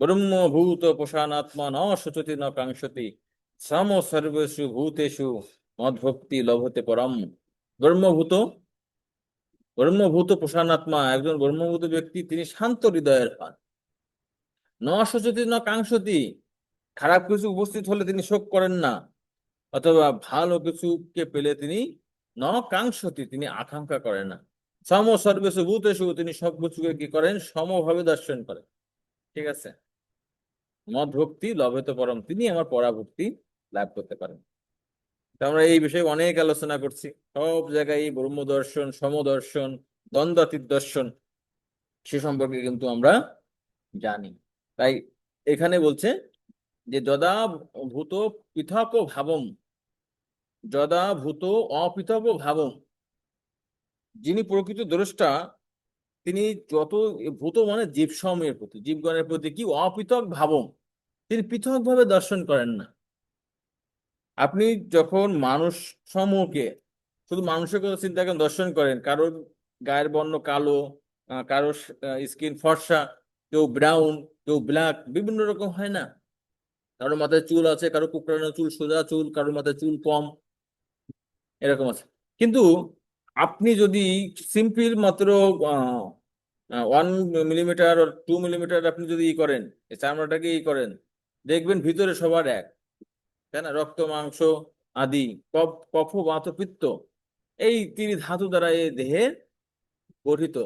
ব্রহ্মভূত পোষানাত্মা ন শুচতি ন কাঙ্ক্ষতি সম সর্বেষু ভূতেষু মদ ভক্তি লভতে পরম। ব্রহ্মভূত ব্রহ্মভূত প্রসারণাত্মা, একজন ব্রহ্মভূত ব্যক্তি তিনি শান্ত হৃদয়ের হন। ন শোচতি ন কাঙ্ক্ষতি, খারাপ কিছু উপস্থিত হলে তিনি শোক করেন না, অথবা ভালো কিছুকে পেলে তিনি ন কাঙ্ক্ষতি, তিনি আকাঙ্ক্ষা করেন না। সম সর্বেষু ভূতেষু, তিনি সব কিছুকে কি করেন, সমভাবে দর্শন করেন। ঠিক আছে, মদ ভক্তি লভতে পরম, তিনি আমার পরাভক্তি লাভ করতে পারেন। তো আমরা এই বিষয়ে অনেক আলোচনা করছি, সব জায়গায় ব্রহ্ম দর্শন, সমদর্শন, দ্বন্দ্বাতীত দর্শন সে সম্পর্কে কিন্তু আমরা জানি। তাই এখানে বলছে যে যদা ভূত পৃথক ভাবম, যদা ভূত অপৃথক ভাবম, যিনি প্রকৃত দ্রষ্টা তিনি যত, ভূত মানে জীব সমূহের প্রতি, জীবগণের প্রতি কি অপৃথক ভাবম, তিনি পৃথক ভাবে দর্শন করেন না। আপনি যখন মানুষ সমূহকে, শুধু মানুষের কথা চিন্তা করেন, দর্শন করেন, কারোর গায়ের বর্ণ কালো, কারোর স্কিন ফর্সা, কেউ ব্রাউন, কেউ ব্ল্যাক, বিভিন্ন রকম হয় না, কারোর মাথায় চুল আছে, কারো কুকড়ানো চুল, সোজা চুল, কারোর মাথায় চুল কম, এরকম আছে। কিন্তু আপনি যদি সিম্পল মাত্র 1 মিলিমিটার 2 মিলিমিটার আপনি যদি ই করেন, এই চামড়াটাকে ই করেন, দেখবেন ভিতরে সবার এক, তাই না? রক্ত মাংস আদি, কফ বাত পিত্ত, এই 3 ধাতু দ্বারা এই দেহে গঠিত।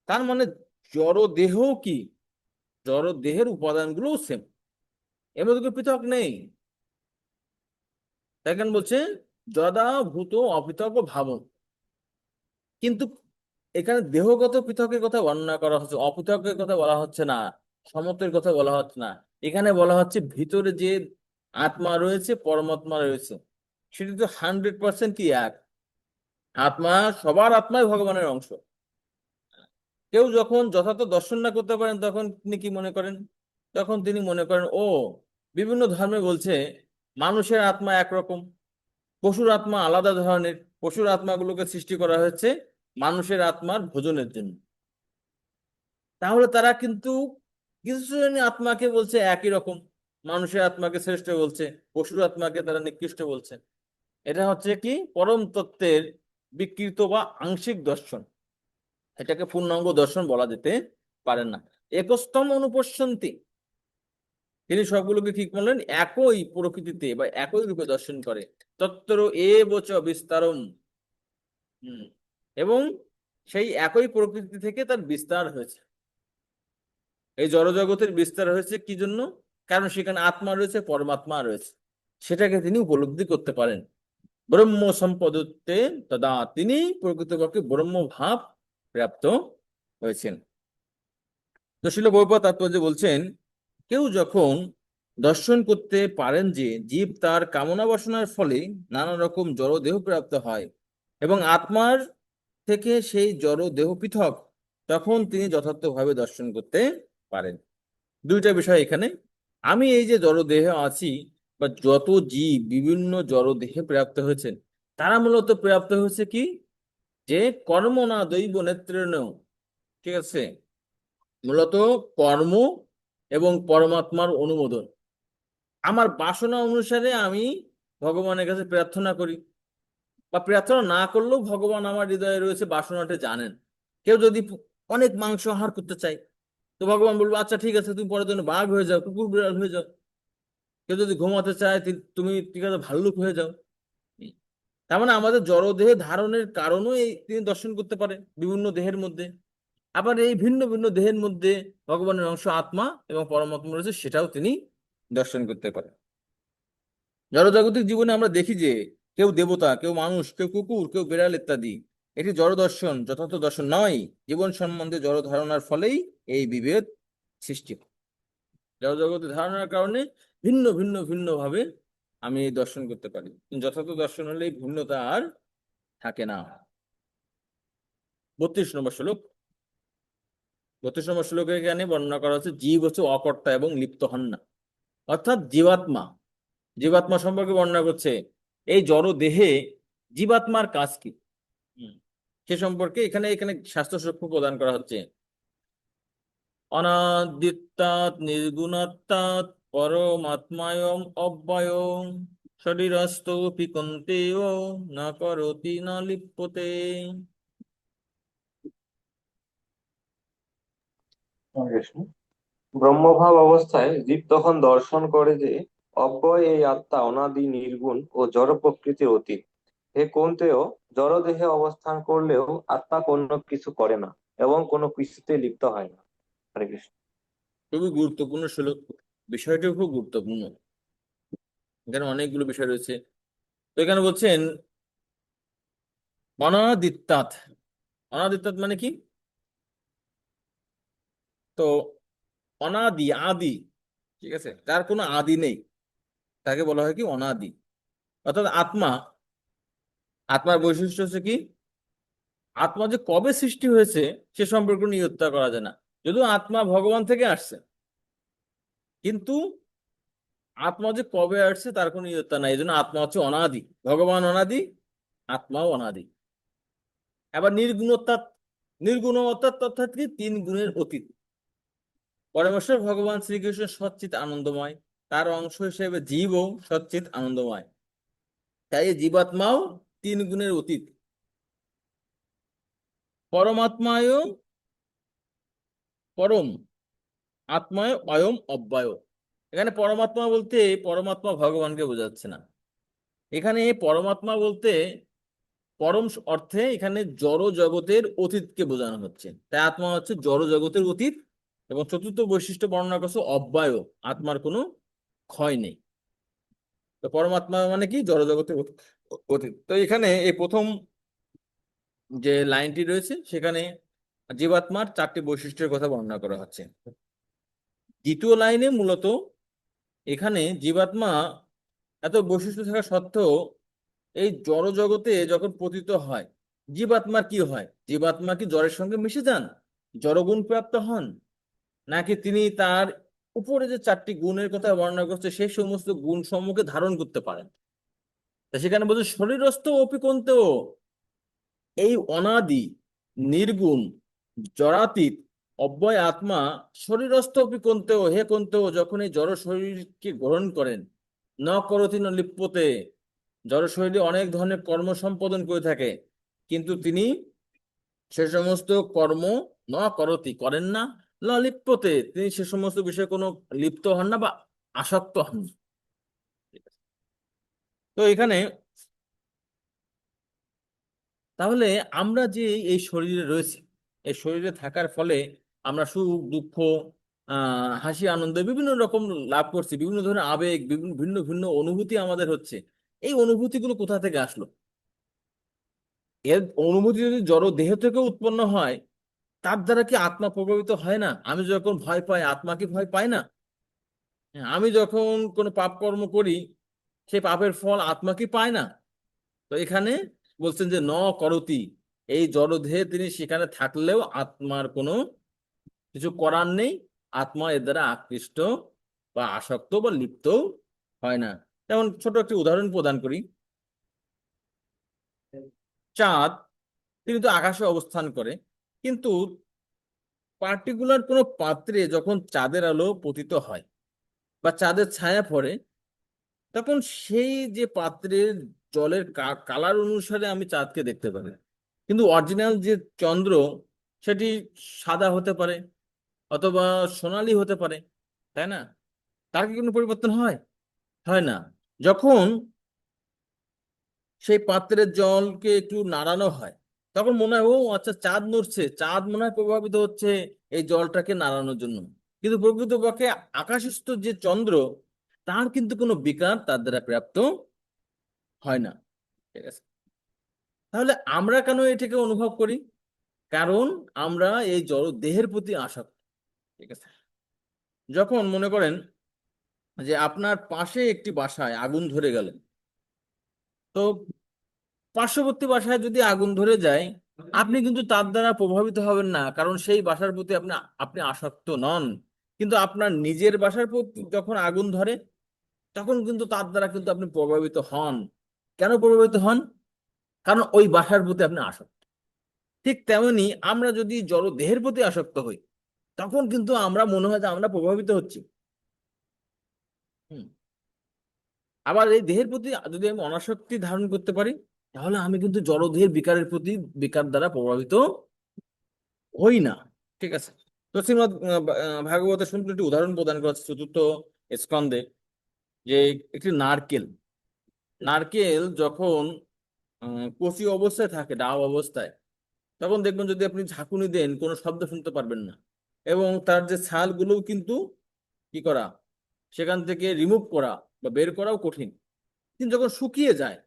তার মানে জড় দেহ কি, জড় দেহের উপাদানগুলো সেম, এর মধ্যে কোনো পৃথক নেই। তাই কেন বলছে যদা ভূত অপৃথক ভাবন, কিন্তু এখানে দেহগত পৃথকের কথা বর্ণনা করা হচ্ছে, অপৃথকের কথা বলা হচ্ছে না, সমত্বের কথা বলা হচ্ছে না। এখানে বলা হচ্ছে ভিতরে যে আত্মা রয়েছে, পরমাত্মা রয়েছে, সেটি তো 100% কি এক আত্মা, সবার আত্মাই ভগবানের অংশ। কেউ যখন যথার্থ দর্শন না করতে পারেন তখন তিনি কি মনে করেন, তখন তিনি মনে করেন ও বিভিন্ন ধর্মে বলছে মানুষের আত্মা একরকম, পশুর আত্মা আলাদা ধরনের, পশুর আত্মাগুলোকে সৃষ্টি করা হয়েছে মানুষের আত্মার ভোজনের জন্য। তাহলে তারা কিন্তু কিছু শ্রেণী আত্মাকে বলছে একই রকম, মানুষের আত্মাকে শ্রেষ্ঠ বলছে, পশুর আত্মাকে তারা নিকৃষ্ট বলছে। এটা হচ্ছে কি পরম তত্ত্বের বিকৃত বা আংশিক দর্শন, এটাকে পূর্ণাঙ্গ দর্শন বলা যেতে পারে না। একস্তম অনুপশ্যন্তি, তিনি সবগুলোকে ঠিক বললেন একই প্রকৃতিতে বা একই রূপে দর্শন করে। তত্ত্ব এবচ বিস্তারম, এবং সেই একই প্রকৃতি থেকে তার বিস্তার হয়েছে। এই জড়জগতের বিস্তার হয়েছে কি জন্য? কারণ সেখানে আত্মা রয়েছে, পরমাত্মা রয়েছে, সেটাকে তিনি উপলব্ধি করতে পারেন। ব্রহ্ম সম্পদতে তদা, তিনি প্রকৃতপক্ষে ব্রহ্ম ভাব প্রাপ্ত হয়েছেন। তো শিল গৌড়পাদ তাৎপর্য বলছেন, কেউ যখন দর্শন করতে পারেন যে জীব তার কামনা বাসনার ফলে নানা রকম জড় দেহ প্রাপ্ত হয় এবং আত্মার থেকে সেই জড় দেহ পৃথক, তখন তিনি যথার্থভাবে দর্শন করতে পারেন। দুইটা বিষয় এখানে, আমি এই যে জড় দেহে আছি বা যত জীব বিভিন্ন জড় দেহে প্রাপ্ত হয়েছেন, তারা মূলত প্রাপ্ত হয়েছে কি, যে কর্ম না দৈব নেত্রেণ, ঠিক আছে, মূলত কর্ম এবং পরমাত্মার অনুমোদন, আমার বাসনা অনুসারে আমি ভগবানের কাছে প্রার্থনা করি, বা প্রার্থনা না করলেও ভগবান আমার হৃদয়ে রয়েছে, বাসনাটা জানেন। কেউ যদি অনেক মাংস আহার করতে চায়, তো ভগবান বলবো আচ্ছা ঠিক আছে, তুমি পরের জন্য বাঘ হয়ে যাও, কুকুর বিড়াল হয়ে যাও। কেউ যদি ঘুমাতে চায়, তুমি ঠিক আছে ভাল্লুক হয়ে যাও। তার মানে আমাদের জড় দেহে ধারণের কারণও এই তিনি দর্শন করতে পারে বিভিন্ন দেহের মধ্যে। আবার এই ভিন্ন ভিন্ন দেহের মধ্যে ভগবানের অংশ আত্মা এবং পরমাত্মা রয়েছে, সেটাও তিনি দর্শন করতে পারেন। জড়জাগতিক জীবনে আমরা দেখি যে কেউ দেবতা, কেউ মানুষ, কেউ কুকুর, কেউ বিড়াল ইত্যাদি, এটি জড় দর্শন, যথার্থ দর্শন নয়। জীবন সম্বন্ধে জড় ধারণার ফলেই এই বিভেদ সৃষ্টি হয়। জড়জগতের ধারণার কারণে ভিন্ন ভিন্ন ভিন্ন ভাবে আমি দর্শন করতে পারি, যথার্থ দর্শন হলে এই ভিন্নতা আর থাকে না। 32 নম্বর শ্লোক। 32 নম্বর শ্লোকে এখানে বর্ণনা করা হচ্ছে জীব হচ্ছে অকর্তা এবং লিপ্ত হন না, অর্থাৎ জীবাত্মা, জীবাত্মা সম্পর্কে বর্ণনা করছে। এই জড় দেহে জীবাত্মার কাজ কি সে সম্পর্কে এখানে এখানে শাস্ত্র সাক্ষ্য প্রদান করা হচ্ছে। অনাদিত্যাৎ নির্গুণাত্মাৎ পরমাত্মায়ম অব্যয়ম শরীরস্থোপি কন্তেয় না করতি না লিপ্যতে। হরে কৃষ্ণ। ব্রহ্মভাব অবস্থায় জীব তখন দর্শন করে যে অব্যয় এই আত্মা অনাদি নির্গুণ ও জড় প্রকৃতির অতীত। হে কৌন্তেয়, জড় দেহে অবস্থান করলেও আত্মা কোনো কিছু করে না এবং কোনো কিছুতে লিপ্ত হয় না। হরে কৃষ্ণ। খুবই গুরুত্বপূর্ণ শ্লোক, বিষয়টিও খুব গুরুত্বপূর্ণ। এখানে অনেকগুলো বিষয় রয়েছে। তো এখানে বলছেন অনাদিত্যাৎ। অনাদিত্যাৎ মানে কি? তো অনাদি, আদি, ঠিক আছে, তার কোনো আদি নেই, তাকে বলা হয় কি অনাদি। অর্থাৎ আত্মা, আত্মার বৈশিষ্ট্য হচ্ছে কি, আত্মা যে কবে সৃষ্টি হয়েছে সে সম্পর্কে নিয়ন্ত্রণ করা যায় না। যদিও আত্মা ভগবান থেকে আসছে, কিন্তু আত্মা যে কবে আসছে তার কোনো নিয়ন্ত্রণ নাই। এই জন্য আত্মা হচ্ছে অনাদি, ভগবান অনাদি, আত্মাও অনাদি। আবার নির্গুণ অর্থাৎ, নির্গুণ অর্থাৎ অর্থাৎ কি, তিন গুণের অতীত। পরমেশ্বর ভগবান শ্রীকৃষ্ণ সচ্চিত আনন্দময়, তার অংশ হিসেবে জীবও সচ্চিত আনন্দময়, তাই এই জীবাত্মাও তিন গুণের অতীত। পরমাত্মায় পরম, আত্মায় অয়ম অব্যয়। এখানে পরমাত্মা বলতে পরমাত্মা ভগবানকে বোঝাচ্ছে না, এখানে পরমাত্মা বলতে পরম অর্থে এখানে জড় জগতের অতীতকে বোঝানো হচ্ছে। তাই আত্মা হচ্ছে জড় জগতের অতীত। এবং চতুর্থ বৈশিষ্ট্য বর্ণনা করছে অব্যয়, আত্মার কোনো ক্ষয় নেই। তো পরমাত্মা মানে কি, জড় জগতের অতীত। তো এখানে এই প্রথম যে লাইনটি রয়েছে সেখানে জীবাত্মার চারটি বৈশিষ্ট্যের কথা বর্ণনা করা হচ্ছে। দ্বিতীয় লাইনে মূলত এখানে জীবাত্মা এত বৈশিষ্ট্য থাকা সত্ত্বেও এই জড় জগতে যখন পতিত হয়, জীবাত্মার কি হয়? জীবাত্মা কি জড়ের সঙ্গে মিশে যান, জড়গুণ প্রাপ্ত হন, নাকি তিনি তার উপরে যে চারটি গুণের কথা বর্ণনা করছে সেই সমস্ত গুণ সমূহকে ধারণ করতে পারেন? তা সেখানে বলছে শরীরস্থ অপিকন্তেও, এই অনাদি নির্গুণ জড়াতীত অব্যয় আত্মা শরীরস্থ অপিকন্তেও, হে কন্তেও, যখন এই জড় শরীরকে গ্রহণ করেন, ন করতি ন লিপ্যতে, জড় শরীরে অনেক ধরনের কর্ম সম্পাদন করে থাকে, কিন্তু তিনি সে সমস্ত কর্ম ন করতি, করেন না, ন লিপ্যতে, তিনি সে সমস্ত বিষয়ে কোনো লিপ্ত হন না বা আসক্ত হন না। তো এখানে তাহলে আমরা যে এই শরীরে রয়েছে, এই শরীরে থাকার ফলে আমরা সুখ দুঃখ, হাসি আনন্দ বিভিন্ন রকম লাভ করছি, বিভিন্ন ধরনের আবেগ, বিভিন্ন ভিন্ন ভিন্ন অনুভূতি আমাদের হচ্ছে। এই অনুভূতিগুলো কোথা থেকে আসলো? এর অনুভূতি যদি জড় দেহ থেকে উৎপন্ন হয়, তার দ্বারা কি আত্মা প্রভাবিত হয় না? আমি যখন ভয় পাই, আত্মা কি ভয় পায় না? হ্যাঁ, আমি যখন কোনো পাপ কর্ম করি, সেই পাপের ফল আত্মা কি পায় না? তো এখানে বলছেন যে ন করতি, এই জড়দেহে তিনি সেখানে থাকলেও আত্মার কোনো কিছু করার নেই, আত্মা এর দ্বারা আকৃষ্ট বা আসক্ত বা লিপ্ত হয় না। যেমন ছোট একটি উদাহরণ প্রদান করি। চাঁদ, তিনি তো আকাশে অবস্থান করে, কিন্তু পার্টিকুলার কোনো পাত্রে যখন চাঁদের আলো পতিত হয় বা চাঁদের ছায়া পড়ে, তখন সেই যে পাত্রের জলের কালার অনুসারে আমি চাঁদকে দেখতে পারি। কিন্তু অরিজিনাল যে চন্দ্র, সেটি সাদা হতে পারে অথবা সোনালী হতে পারে, তাই না? তার কি কোনো পরিবর্তন হয়? হয় না। যখন সেই পাত্রের জলকে একটু নাড়ানো হয়, তখন মনে হয় ও আচ্ছা চাঁদ নড়ছে, চাঁদ মনে হয় প্রভাবিত হচ্ছে এই জলটাকে নাড়ানোর জন্য। কিন্তু প্রকৃতপক্ষে আকাশস্থ যে চন্দ্র, তার কিন্তু কোনো বিকার তার দ্বারা প্রাপ্ত হয় না। ঠিক আছে, তাহলে আমরা কেন এটাকে অনুভব করি? কারণ আমরা এই জড় দেহের প্রতি আসক্ত। ঠিক আছে, যখন মনে করেন যে আপনার পাশে একটি বাসায় আগুন ধরে গেল, তো পার্শ্ববর্তী বাসায় যদি আগুন ধরে যায়, আপনি কিন্তু তার দ্বারা প্রভাবিত হবেন না, কারণ সেই বাসার প্রতি আপনি আপনি আসক্ত নন। কিন্তু আপনার নিজের বাসার প্রতি যখন আগুন ধরে, তখন কিন্তু তার দ্বারা কিন্তু আপনি প্রভাবিত হন। কেন প্রভাবিত হন? কারণ ওই বাসার প্রতি আপনি আসক্ত। ঠিক তেমনি আমরা যদি জড় দেহের প্রতি আসক্ত হই, তখন কিন্তু আমরা মনে হয় যে আমরা প্রভাবিত হচ্ছি। হুম। আবার এই দেহের প্রতি যদি আমি অনাসক্তি ধারণ করতে পারি, তাহলে আমি কিন্তু জড়দেহের বিকারের প্রতি বিকার দ্বারা প্রভাবিত হই না। ঠিক আছে। তো শ্রীমদ ভাগবতের শুনতে একটি উদাহরণ প্রদান করা হচ্ছে চতুর্থ স্কন্ধে, যে একটি নারকেল নারকেল যখন কচি অবস্থায় থাকে, ডাব অবস্থায়, তখন দেখবেন যদি আপনি ঝাঁকুনি দেন কোনো শব্দ শুনতে পারবেন না, এবং তার যে ছালগুলোও কিন্তু কি করা, সেখান থেকে রিমুভ করা বা বের করাও কঠিন। কিন্তু যখন শুকিয়ে যায়,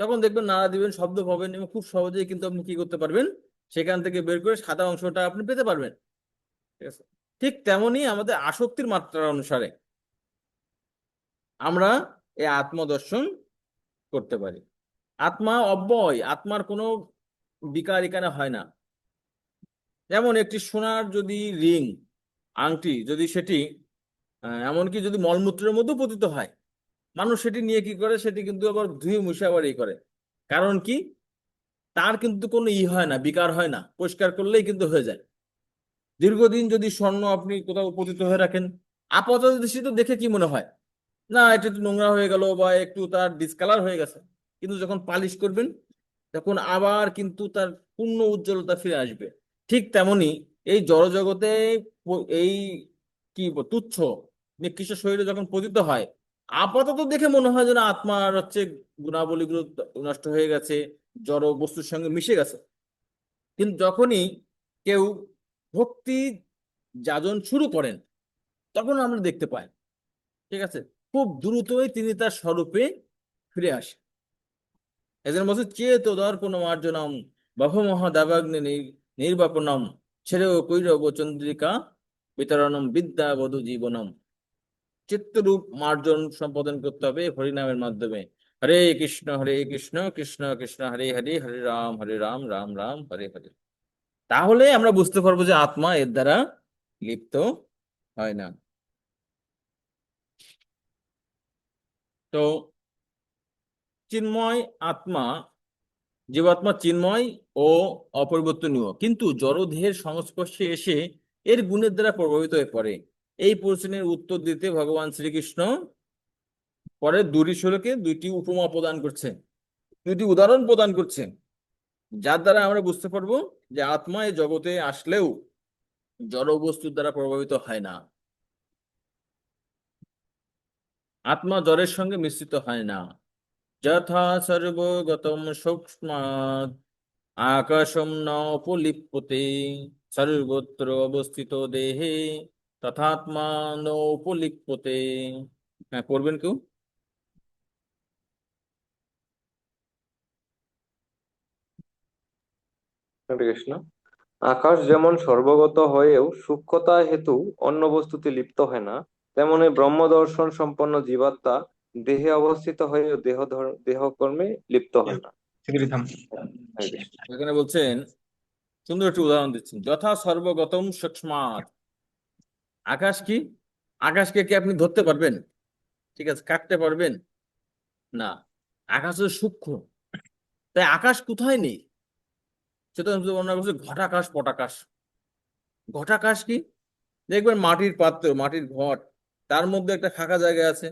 তখন দেখবেন নাড়া দিবেন, শব্দ পাবেন, এবং খুব সহজেই কিন্তু আপনি কি করতে পারবেন, সেখান থেকে বের করে সাদা অংশটা আপনি পেতে পারবেন। ঠিক আছে। ঠিক তেমনি আমাদের আসক্তির মাত্রা অনুসারে আমরা এই আত্মদর্শন করতে পারি। আত্মা অব্যয়, আত্মার কোনো বিকার এখানে হয় না। যেমন একটি সোনার যদি রিং, আংটি, যদি সেটি এমনকি যদি মলমূত্রের মধ্যে পতিত হয়, মানুষ সেটি নিয়ে কি করে, সেটি কিন্তু আবার ধুয়ে মুছে আবার করে। কারণ কি, তার কিন্তু কোনো হয় না, বিকার হয় না, পরিষ্কার করলেই কিন্তু হয়ে যায়। দীর্ঘদিন যদি স্বর্ণ আপনি কোথাও পতিত হয়ে রাখেন, আপাতত দৃষ্টিতে দেখে কি মনে হয়, না এটা একটু নোংরা হয়ে গেল বা একটু তার ডিসকালার হয়ে গেছে, কিন্তু যখন পালিশ করবেন তখন আবার কিন্তু তার পূর্ণ উজ্জ্বলতা ফিরে আসবে। ঠিক তেমনি এই জড়জগতে এই কি তুচ্ছ নিকৃষ্ট শরীরে যখন পতিত হয়, আপাতত দেখে মনে হয় যেন আত্মার গুণাবলীগুলো নষ্ট হয়ে গেছে, জড় বস্তুর সঙ্গে মিশে গেছে। কিন্তু যখনই কেউ ভক্তি যাজন শুরু করেন, তখন আমরা দেখতে পাই, ঠিক আছে, খুব দ্রুতই তিনি তার স্বরূপে ফিরে আসেন। এদের মধ্যে চেত দর্পণ মার্জনম বহুমহা দাবাগ্নি নির্বাপনম ছেড়েও কৈরব চন্দ্রিকা বিতরণম বিদ্যা বধু জীবনম। চিত্তরূপ মার্জন সম্পাদন করতে হবে হরিনামের মাধ্যমে। হরে কৃষ্ণ কৃষ্ণ কৃষ্ণ হরে হরে, হরে রাম রাম রাম হরে হরে। তাহলে আমরা বুঝতে পারবো যে আত্মা এর দ্বারা লিপ্ত হয় না। তো চিন্ময় আত্মা, জীবাত্মা চিন্ময় ও অপরিবর্তনীয়, কিন্তু জড়দেহের সংস্পর্শে এসে এর গুণের দ্বারা প্রভাবিত হয়ে পড়ে। এই প্রশ্নের উত্তর দিতে ভগবান শ্রীকৃষ্ণ পরে দুটি শ্লোকে দুইটি উপমা প্রদান করছেন, দুইটি উদাহরণ প্রদান করছেন, যার দ্বারা আমরা বুঝতে পারবো যে আত্মা এই জগতে আসলেও জড় বস্তুর দ্বারা প্রভাবিত হয় না, আত্মা জড়ের সঙ্গে মিশ্রিত হয় না। যথা সর্বগতম সূক্ষ্মাৎ আকাশম ন উপলিপ্যতে সর্বত্র অবস্থিত দেহে তথাত্মা ন উপলিপ্যতে। হ্যাঁ, পড়বেন কেউ? হরে কৃষ্ণ। আকাশ যেমন সর্বগত হয়েও সূক্ষ্মতা হেতু অন্য বস্তুতে লিপ্ত হয় না, তেমনি ব্রহ্মদর্শন সম্পন্ন জীবাত্মা দেহে অবস্থিত হয়েও দেহকর্মে লিপ্ত হয় না। হরে কৃষ্ণ। এখানে বলছেন, সুন্দর একটি উদাহরণ দিচ্ছেন, যথা সর্বগতম সূক্ষ্মাৎ। আকাশ কি, আকাশকে কি আপনি ধরতে পারবেন? ঠিক আছে, কাটতে পারবেন না, আকাশ হচ্ছে সূক্ষ্ম। তাই আকাশ কোথায় নেই সেটা বর্ণনা করছে ঘটাকাশ পটাকাশ। ঘটাকাশ কি, দেখবেন মাটির পাত্র, মাটির ঘট, তার মধ্যে একটা ফাঁকা জায়গা আছে,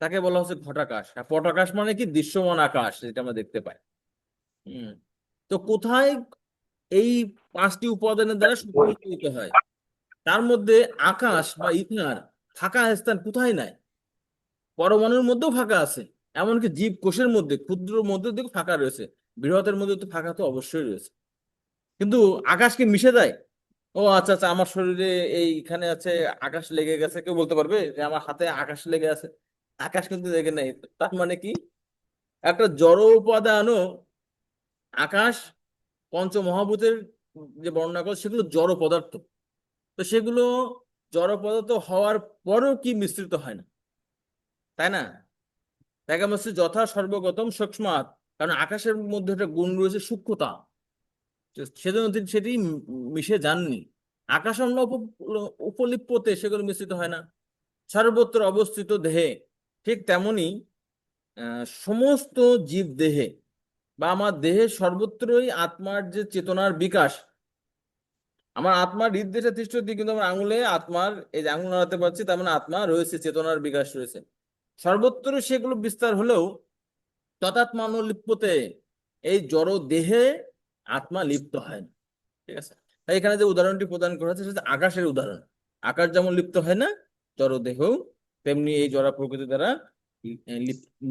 তাকে বলা হচ্ছে ঘটাকাশ। আর পটাকাশ মানে কি, দৃশ্যমান আকাশ যেটা আমরা দেখতে পাই। হম। তো কোথায় এই পাঁচটি উপাদানের দ্বারা সংগঠিত হয়, তার মধ্যে আকাশ বা ইথার ফাঁকা স্থান কোথায় নাই? পরমাণুর মধ্যেও ফাঁকা আছে, এমনকি জীব কোষের মধ্যে, ক্ষুদ্র মধ্যে দিকে ফাঁকা রয়েছে, বৃহতের মধ্যে তো ফাঁকা তো অবশ্যই রয়েছে। কিন্তু আকাশকে মিশে যায়, ও আচ্ছা আচ্ছা আমার শরীরে এইখানে আছে আকাশ লেগে গেছে, কেউ বলতে পারবে যে আমার হাতে আকাশ লেগে আছে? আকাশ কিন্তু লেগে নেই। তার মানে কি, একটা জড় উপাদানও, আকাশ পঞ্চমহাভূতের যে বর্ণনা করে সেগুলো জড় পদার্থ, তো সেগুলো জড় পদার্থ হওয়ার পরেও কি মিশ্রিত হয় না, তাই না? দেখা যাচ্ছে যথা সর্বগতম সূক্ষ্মাৎ, কারণ আকাশের মধ্যে একটা গুণ রয়েছে সূক্ষ্মতা, সেজন্য তিনি সেটি মিশে যাননি। আকাশ অন্য উপলিপ্যতে সেগুলো মিশ্রিত হয় না। সর্বত্র অবস্থিত দেহে, ঠিক তেমনি সমস্ত জীব দেহে বা আমার দেহে সর্বত্রই আত্মার যে চেতনার বিকাশ, আমার আত্মার হৃদদেশে তিষ্ঠতি, কিন্তু আমার আঙুলে আত্মার এই যে আঙুল নাড়াতে পারছি, তার মানে আত্মা রয়েছে, চেতনার বিকাশ রয়েছে। সর্বত্র সেগুলো বিস্তার হলেও তদাত্মানো লিপ্যতে, এই জড় দেহে আত্মা লিপ্ত হয় না। ঠিক আছে, তাই এখানে যে উদাহরণটি প্রদান করা হচ্ছে সেটা আকাশের উদাহরণ। আকাশ যেমন লিপ্ত হয় না জড় দেহ, তেমনি এই জড় প্রকৃতি দ্বারা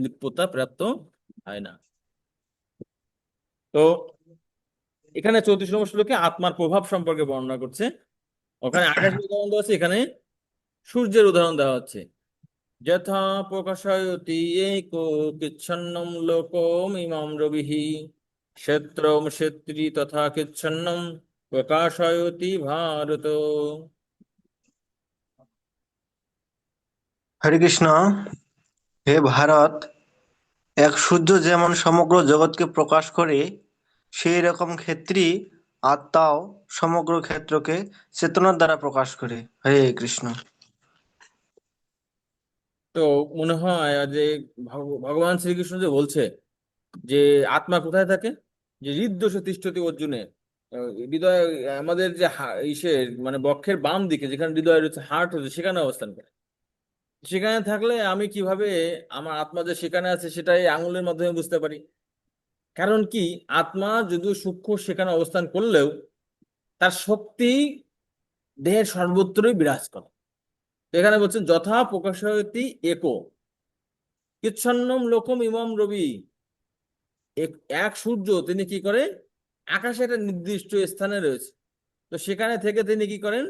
লিপ্যতা প্রাপ্ত হয় না। তো এখানে 34 নম্বর শ্লোকে আত্মার প্রভাব সম্পর্কে বর্ণনা করছে। ওখানে আকাশের উদাহরণ দেওয়া আছে, এখানে সূর্যের উদাহরণ দেওয়া হচ্ছে। যথা প্রকাশয়তি একো কিচ্ছন্নম লোকম ইমাম রবিহি ক্ষেত্রম ক্ষেত্রী তথা কিচ্ছন্নম প্রকাশয়তি ভারত। হরে কৃষ্ণ। হে ভারত, এক সূর্য যেমন সমগ্র জগৎকে প্রকাশ করে, সেই রকম ক্ষেত্রী আত্মাও সমগ্র ক্ষেত্রকে চেতনার দ্বারা প্রকাশ করে। হরে কৃষ্ণ। তো মনে হয় যে ভগবান শ্রীকৃষ্ণ যে বলছে যে আত্মা কোথায় থাকে, যে হৃদ্যসে তিষ্ঠতি অর্জুনে, হৃদয়, আমাদের যে ইসের মানে বক্ষের বাম দিকে যেখানে হৃদয় রয়েছে, হার্ট হচ্ছে, সেখানে অবস্থান করে। সেখানে থাকলে আমি কিভাবে আমার আত্মা যে সেখানে আছে সেটাই আঙুলের মাধ্যমে বুঝতে পারি? কারণ কি, আত্মা যদিও সূক্ষ্ম সেখানে অবস্থান করলেও তার শক্তি দেহের সর্বত্রই বিরাজ করে। তো এখানে বলছেন যথা প্রকাশয়তি একো কিচ্ছন্নম লোকম ইমম রবি। এক সূর্য তিনি কি করে, আকাশে একটা নির্দিষ্ট স্থানে রয়েছে, তো সেখানে থেকে তিনি কি করেন,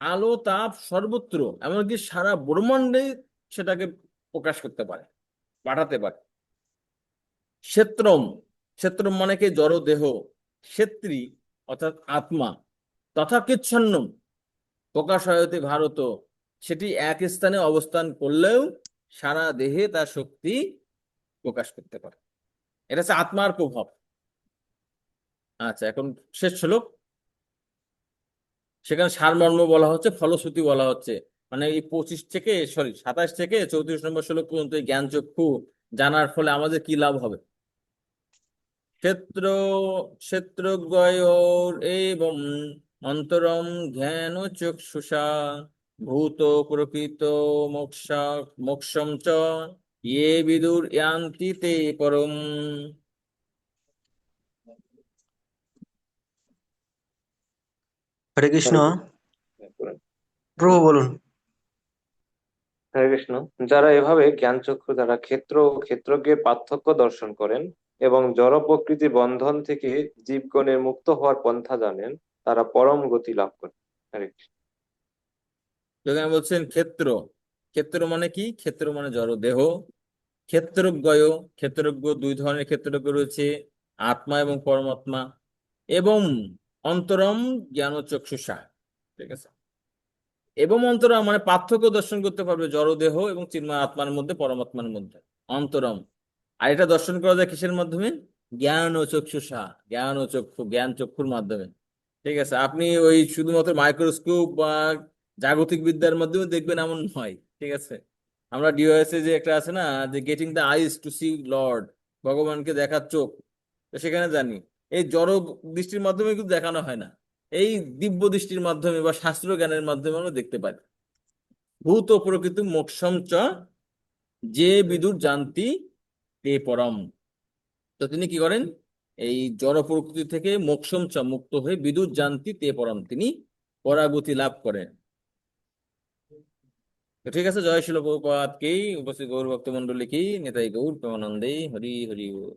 আলো তাপ সর্বত্র, এমনকি সারা ব্রহ্মাণ্ডে সেটাকে প্রকাশ করতে পারে, পাঠাতে পারে। ক্ষেত্রম, ক্ষেত্রম মানে কি জড় দেহ, ক্ষেত্রী অর্থাৎ আত্মা, তথা কিচ্ছন্নম প্রকাশয়তে ভারত, সেটি এক স্থানে অবস্থান করলেও সারা দেহে তার শক্তি প্রকাশ করতে পারে। এটা হচ্ছে আত্মার প্রভাব। আচ্ছা, এখন শেষ শ্লোক, সেখানে সারমর্ম বলা হচ্ছে, ফলশ্রুতি বলা হচ্ছে। মানে এই 27 থেকে 34 নম্বর শ্লোক পর্যন্ত এই জ্ঞান চক্ষু জানার ফলে আমাদের কি লাভ হবে। ক্ষেত্র ক্ষেত্রজ্ঞয়োর এবং অন্তরম জ্ঞান চক্ষুষা ভূত প্রকৃত মোক্ষা মোক্ষম চ ইয়ে বিদুর ইয়ান্তি তে পরম। হরে কৃষ্ণ। প্রভু বলুন। হরে কৃষ্ণ। যারা এভাবে জ্ঞানচক্ষু দ্বারা ক্ষেত্র ও ক্ষেত্রজ্ঞের পার্থক্য দর্শন করেন এবং জড় প্রকৃতি বন্ধন থেকে জীবগণের মুক্ত হওয়ার পন্থা জানেন, তারা পরম গতি লাভ করেন। হরে কৃষ্ণ। যেখানে বলছেন ক্ষেত্র, ক্ষেত্র মানে কি, ক্ষেত্র মানে জড় দেহ। ক্ষেত্রজ্ঞয়, ক্ষেত্রজ্ঞ দুই ধরনের ক্ষেত্রজ্ঞ রয়েছে, আত্মা এবং পরমাত্মা। এবং অন্তরম জ্ঞান চক্ষুষা, ঠিক আছে। এবং অন্তরম মানে পার্থক্য দর্শন করতে পারবে জড় দেহ এবং চিন্ময় আত্মার মধ্যে, পরমাত্মার মধ্যে, অন্তরম। আর এটা দর্শন করা যায় কিসের মাধ্যমে, জ্ঞান ও চক্ষুষা, জ্ঞান ও চক্ষু, জ্ঞান চক্ষুর মাধ্যমে। ঠিক আছে, আপনি ওই শুধুমাত্র মাইক্রোস্কোপ বা জাগতিক বিদ্যার মাধ্যমে দেখবেন এমন নয়। ঠিক আছে, আমরা ডিওএসএ যে একটা আছে না, যে getting the eyes to see Lord, ভগবানকে দেখার চোখ, তো সেখানে জানি এই জড় দৃষ্টির মাধ্যমে কিন্তু দেখানো হয় না, এই দিব্য দৃষ্টির মাধ্যমে বা শাস্ত্র জ্ঞানের মাধ্যমে আমরা দেখতে পারি। ভূত প্রকৃতি মোক্ষম চ যে বিদুর জানতি তে পরম। তো তিনি কি করেন, এই জড় প্রকৃতি থেকে মোক্ষম চ মুক্ত হয়ে বিদুর জানতি তে পরম, তিনি পরাগতি লাভ করেন। তো ঠিক আছে, জয় শিল প্রভুপাদ কি, উপস্থিত গৌর ভক্ত মন্ডলী কি, নেতাই গৌর প্রেমানন্দে, হরি হরি বল।